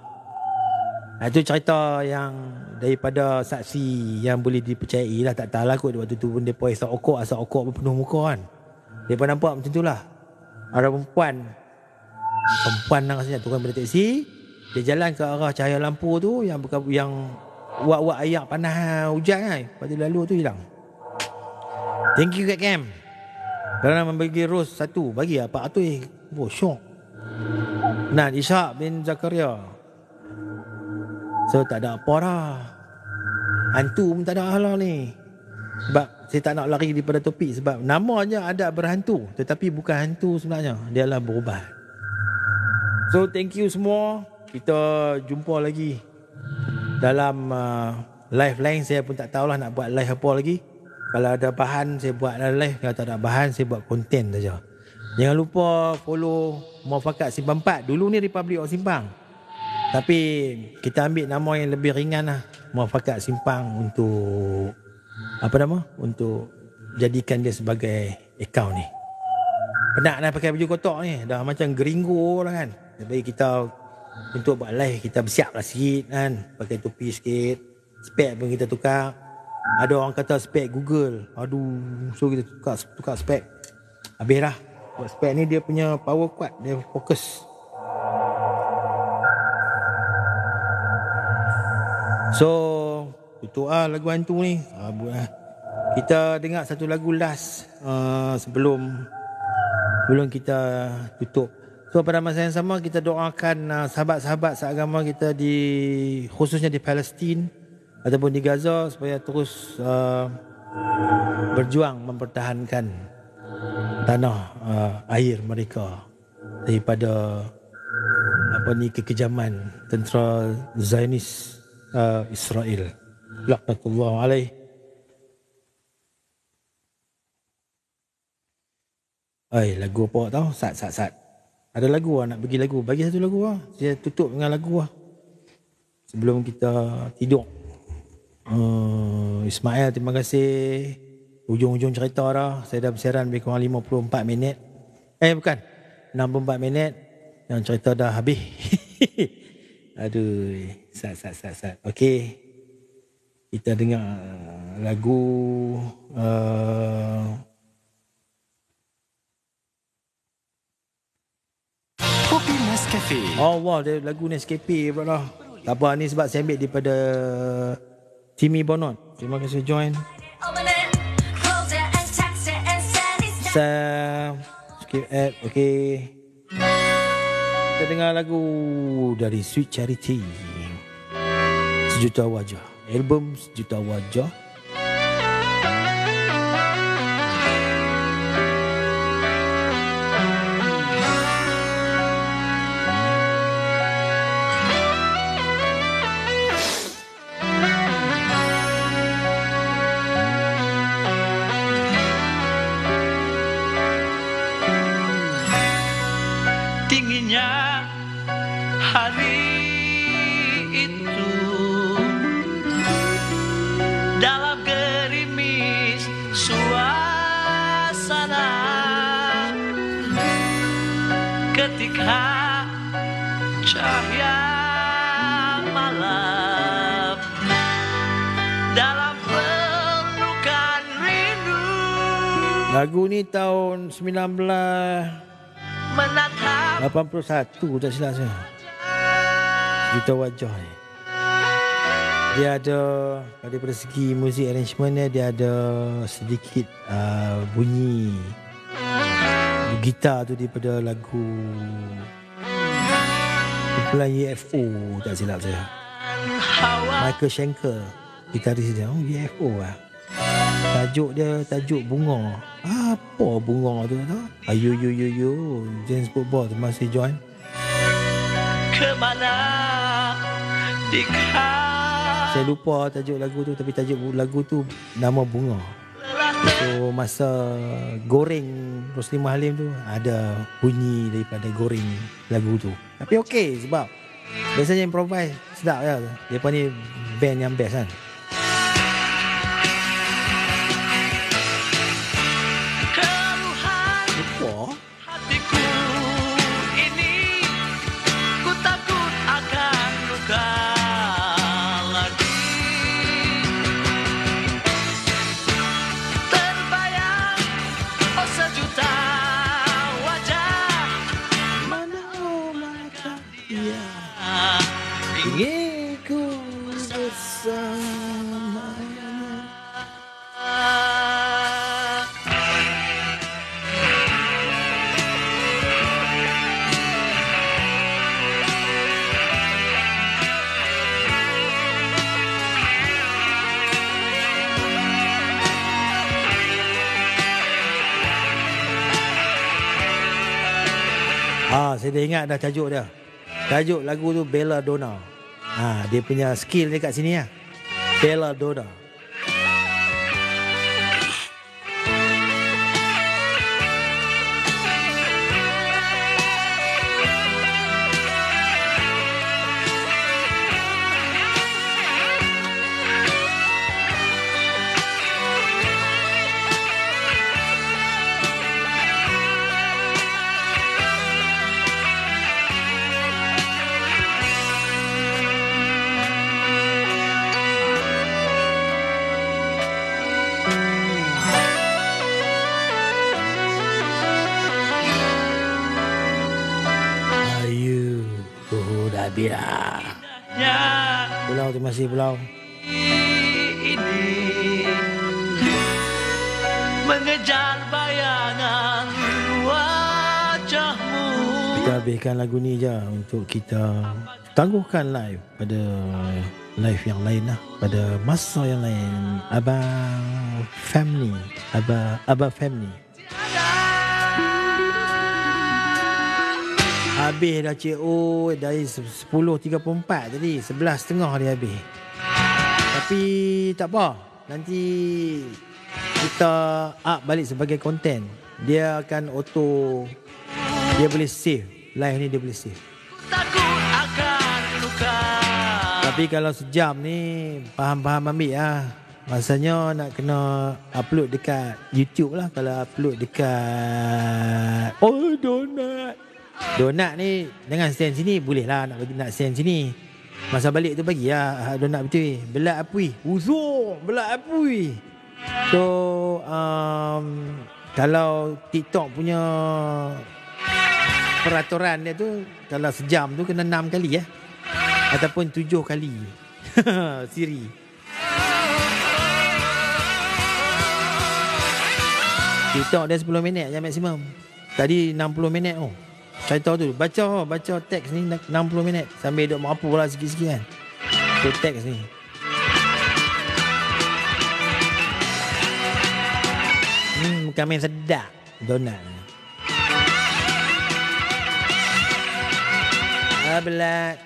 Itu cerita yang daripada saksi yang boleh dipercayai lah. Tak tahu lah kot waktu tu pun dia pun asap okok berpenuh muka kan. Dia pun nampak macam tu lah. Ada perempuan lah rasanya turun pada teksi. Dia jalan ke arah cahaya lampu tu yang wak-wak ayak panas hujan kan. Lepas tu lalu tu hilang. Thank you kat camp kerana membagi ros satu. Bagi lah 400. Syok. Nah, Ishak bin Zakaria. So tak ada apa dah. Hantu pun tak ada hal ni. Sebab saya tak nak lari daripada topik. Sebab namanya ada berhantu, tetapi bukan hantu sebenarnya. Dia adalah berubat. So thank you semua. Kita jumpa lagi dalam live lain. Saya pun tak tahulah nak buat live apa lagi. Kalau ada bahan saya buat live. Kalau tak ada bahan saya buat konten saja. Jangan lupa follow Muafakat Simpang 4. Dulu ni Republic of Simpang, tapi kita ambil nama yang lebih ringan lah, Muafakat Simpang, untuk untuk jadikan dia sebagai akaun ni. Penat dah pakai baju kotak ni, dah macam geringo lah kan. Jadi kita untuk buat live kita bersiap lah sikit kan. Pakai topi sikit, spek pun kita tukar. Ada orang kata spek Google. Aduh, so kita tukar spek. Habis dah. Buat spek ni dia punya power kuat, dia fokus. So tutup lagu hantu ni. Kita dengar satu lagu last sebelum kita tutup. So pada masa yang sama kita doakan sahabat-sahabat seagama kita khususnya di Palestin ataupun di Gaza supaya terus berjuang mempertahankan tanah air mereka daripada kekejaman tentera Zionis Israel. Laknatullah alaih. Lagu apa tau? Sat. Ada lagu nak bagi lagu. Bagi satu lagu lah. Saya tutup dengan lagu lah sebelum kita tidur. Ismail, terima kasih. Ujung-ujung cerita dah. Saya dah bersiaran lebih kurang 54 minit. Bukan, 64 minit. Yang cerita dah habis. Aduh, sat. Okey. Kita dengar lagu Kopi Nescafe. Allah, dia lagu Nescafe pula. Tak apa, ni sebab saya ambil daripada Timmy Bonot. Terima kasih join. Skip ad. Okay, kita dengar lagu dari Sweet Charity, Sejuta Wajah. Album Sejuta Wajah. Dinginnya hari itu dalam gerimis suasana, ketika cahaya malam dalam pelukan rindu. Lagu ni tahun 1981 tak silap saya. Sejuta Wajah ni. Dia ada, daripada segi muzik arrangement dia ada sedikit bunyi gitar tu daripada lagu kumpulan UFO tak silap saya. Michael Schenker gitaris dia. UFO lah. Tajuk dia tajuk Bunga. Apa bunga tu? Ayo James Football tu masih join. Kemana Saya lupa tajuk lagu tu, tapi tajuk lagu tu nama Bunga. So masa goreng Roslimah Halim tu ada bunyi daripada goreng lagu tu. Tapi okey sebab biasanya improvise sedap ya. Depa ni band yang best kan. hatiku ini, ku takut akan luka lagi. Terbayang oh sejuta wajah, Mana mata dia ingin ku bersamanya. Saya dah ingat dah tajuk dia. Tajuk lagu tu Belladonna. Dia punya skill dekat sini lah. Belladonna. Bila Pulau terima kasih Pulau. Ini mengejar bayangan wajahmu. Kita habiskan lagu ni je untuk kita tangguhkan live pada live yang lain lah, pada masa yang lain. Abang Family, Abang Family. Habis dah Cik O dari 10.34 tadi, 11.30 dia habis. Tapi tak apa, nanti kita up balik sebagai konten. Dia akan auto, dia boleh save. Live ni dia boleh save. Takut akan luka. Tapi kalau sejam ni faham-faham ambil lah. Masanya nak kena upload dekat YouTube lah. Kalau upload dekat Donat ni jangan stand sini, boleh lah nak stand sini. Masa balik tu bagi lah donat betul. Belak apui, uzur belak apui. So kalau TikTok punya peraturan dia tu, kalau sejam tu kena 6 kali Ataupun 7 kali siri. TikTok dia 10 minit je maksimum. Tadi 60 minit oh. Cerita tu baca teks ni 60 minit sambil duk merapu lah sikit-sikit kan. Tu teks ni. Bukan main sedap donat ni. Ablat.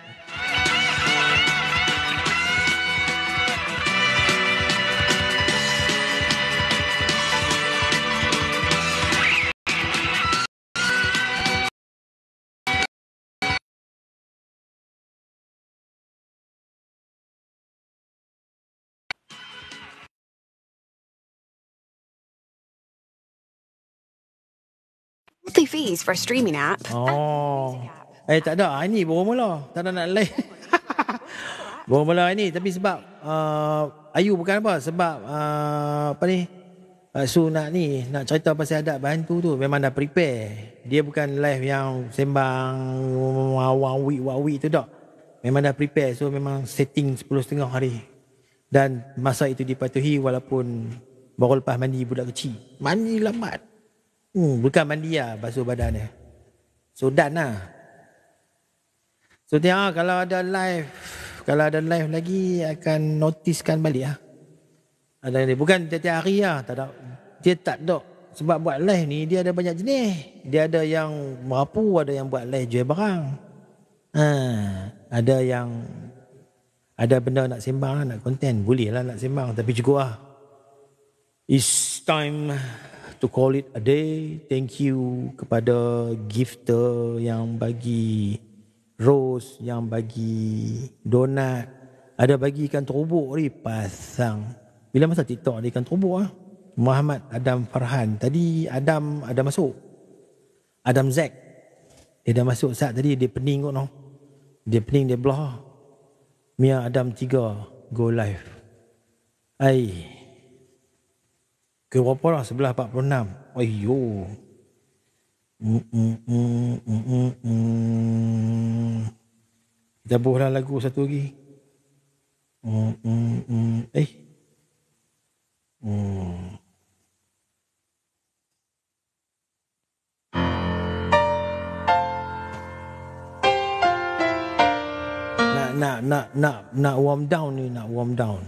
Monthly fees for a streaming app. Oh. Tak ada. Ini baru mula. Tak ada nak live. Baru mula ini. Tapi sebab Ayu bukan apa. Sebab apa ni? Su nak ni. Nak cerita pasal adat bantu tu. Memang dah prepare. Dia bukan live yang sembang one week tu tak. Memang dah prepare. So memang setting 10.30 hari. Dan masa itu dipatuhi walaupun baru lepas mandi budak kecil. Mandi lambat. Bukan mandi lah, basuh badan dia. So done lah. So tengok kalau ada live lagi akan notiskan balik lah. Ada ni bukan tiap-tiap hari lah, tak ada. Dia tak ada. Sebab buat live ni dia ada banyak jenis. Dia ada yang merapu, ada yang buat live jual barang. Ada yang ada benda nak sembang lah, nak konten. Boleh lah nak sembang, tapi cukup lah. It's time to call it a day. Thank you kepada gifter yang bagi rose, yang bagi donat. Ada bagi ikan terubuk ni pasang. Bila masa TikTok ada ikan terubuk lah. Muhammad Adam Farhan. Tadi Adam ada masuk. Adam Zack. Dia dah masuk saat tadi dia pening kot no. Dia pening dia belah. Mia Adam 3 go live. Ke berapa lah? 11.46. Ayyo. Kita buatlah lagu satu lagi. Nak warm down ni, nak warm down.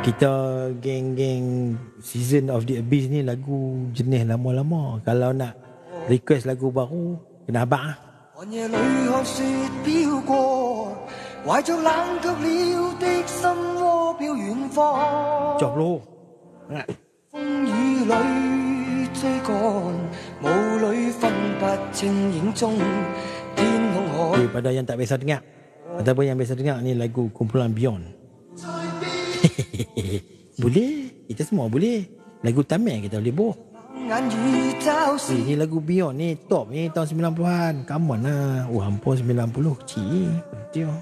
Kita geng-geng Season of the Abyss ni lagu jenis lama-lama. Kalau nak request lagu baru, kena abang lah. Chọc luôn. Daripada yang tak biasa dengar ataupun yang biasa dengar ni lagu kumpulan Beyond. Boleh, kita semua boleh. Lagu Tamil kita boleh boh. Ni lagu Beyond ni top ni tahun 90-an. Come on lah. Hampir 90 kecil. Betul.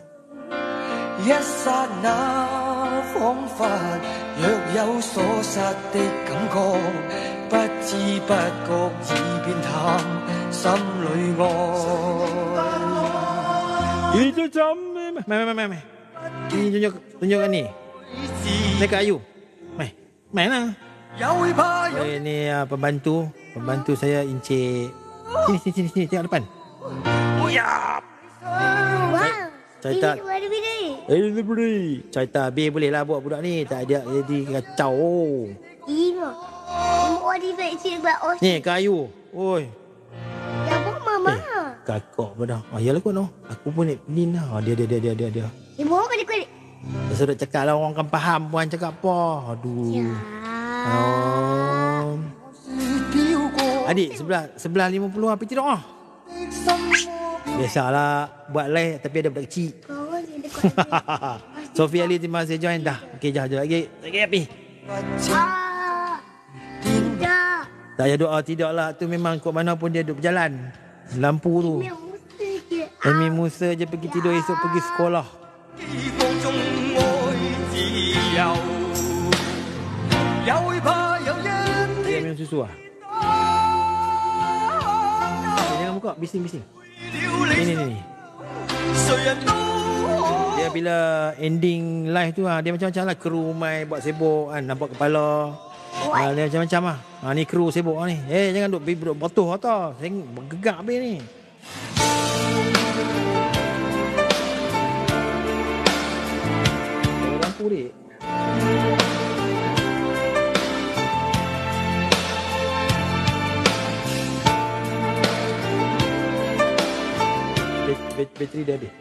Itu comel. Mai. Ini tunjukkan ni. Dekat Ayu. Main lah. Ini pembantu saya Encik. Sini tengok depan. Ya. Cerita. Ini boleh. Cerita B boleh lah buat budak ni. Tak ada jadi kacau. Ni Kak Ayu. Oi. Ya buat mama. Kakak pada. Yalah kot no. Aku pun nak penin lah. Dia. Ibu kau Saya dah cakap lah orang kan faham puan cakap apa. Aduh. Adik sebelah 50 api tidur ah. Biasalah buat live tapi ada budak kecil. Sofi Ali terima kasih join dah. Okey jap lagi. Lagi api. Tidak. Tak payah doa tidaklah tu memang kok mana pun dia duduk berjalan. Lampu tu. Amy Musa je pergi tidur esok pergi sekolah. Dia minum susu lah. Jangan jangan buka. Bising. 流離 Ni. 誰人都可 Dia bila ending live tu dia macam-macam lah. Kru mai buat sibuk kan, nampak kepala. Dia macam-macam lah. Ni kru sibuk ni. Jangan duduk botoh tau. Saya gegak habis ni. Lampu dek. Bateri dah habis.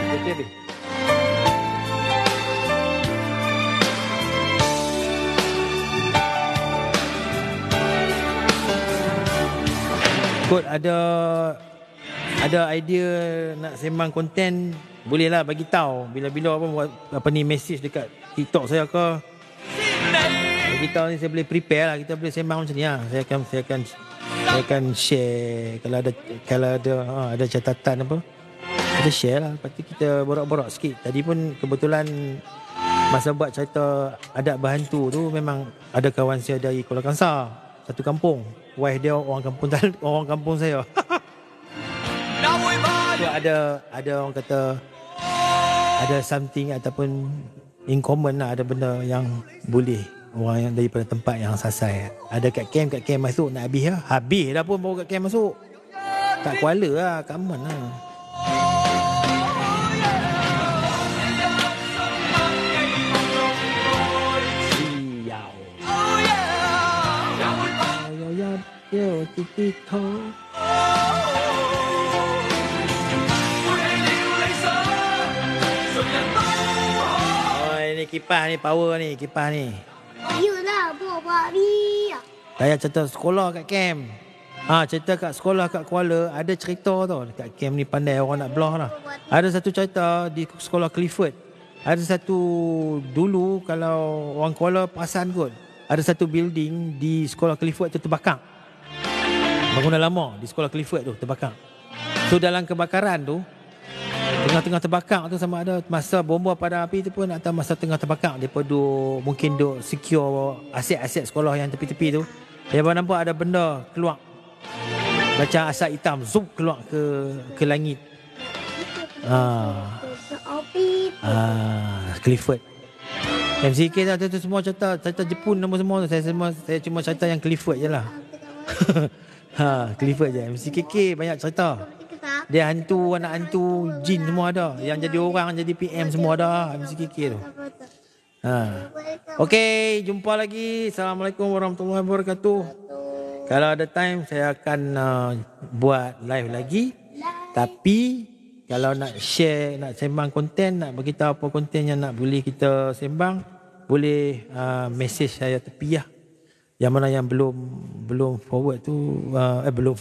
Bateri habis. Kot ada idea nak sembang konten, bolehlah bagi tahu. Bila-bila buat message dekat TikTok saya ke. Bagi tahu ni saya boleh prepare lah, kita boleh sembang macam ni lah. Saya akan share kalau ada catatan apa. Kita share lah. Lepas tu kita borak-borak sikit. Tadi pun kebetulan masa buat cerita adat berhantu tu memang ada kawan saya dari Kuala Kangsar, satu kampung. Wife dia orang kampung saya. So ada orang kata ada something ataupun in common lah, ada benda yang boleh orang yang daripada tempat yang sasai. Ada kat camp masuk nak habis lah. Habis dah pun baru kat camp masuk. Kat Kuala lah, kat Man lah. Yo, titi to. Ini kipas ni, power ni, kipas ni. Yelah, bawa ni. Saya cerita sekolah kat camp. Cerita kat sekolah kat Kuala, ada cerita tau. Kat camp ni pandai orang nak belah lah. Ada satu cerita di sekolah Clifford. Ada satu dulu kalau orang Kuala perasan kot. Ada satu building di sekolah Clifford tu terbakar. Bangunan lama di sekolah Clifford tu terbakar. So dalam kebakaran tu, tengah-tengah terbakar tu, sama ada masa bomba pada api tu pun atau masa tengah terbakar, dia mungkin duk secure aset-aset sekolah yang tepi-tepi tu. Dia nampak ada benda keluar. Macam asap hitam zoom keluar ke langit. Clifford. MCK tu semua cerita Jepun nama semua tu. Saya cuma cerita yang Clifford je lah. Clifford je. MCKK banyak cerita. Dia hantu, anak hantu, jin semua ada. Yang jadi orang, jadi PM semua ada. MCKK tu. Okey, jumpa lagi. Assalamualaikum warahmatullahi wabarakatuh. Kalau ada time saya akan buat live lagi. Tapi kalau nak share, nak sembang konten, nak beritahu apa konten yang nak boleh kita sembang, boleh message saya tepi lah. Yang mana yang belum forward tu belum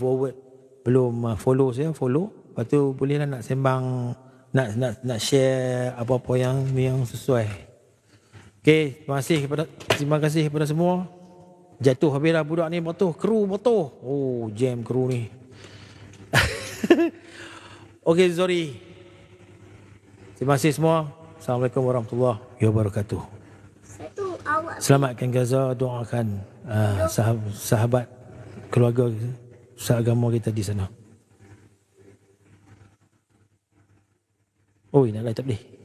follow saya, follow. Lepas tu bolehlah nak sembang, nak share apa-apa yang sesuai. Okey, terima kasih kepada semua. Jatuh habislah budak ni, kru botoh. Oh, jam kru ni. Okey, sorry. Terima kasih semua. Assalamualaikum warahmatullahi wabarakatuh. Selamatkan Gaza, doakan sahabat keluarga seagama kita di sana. Oh, nak live tak boleh.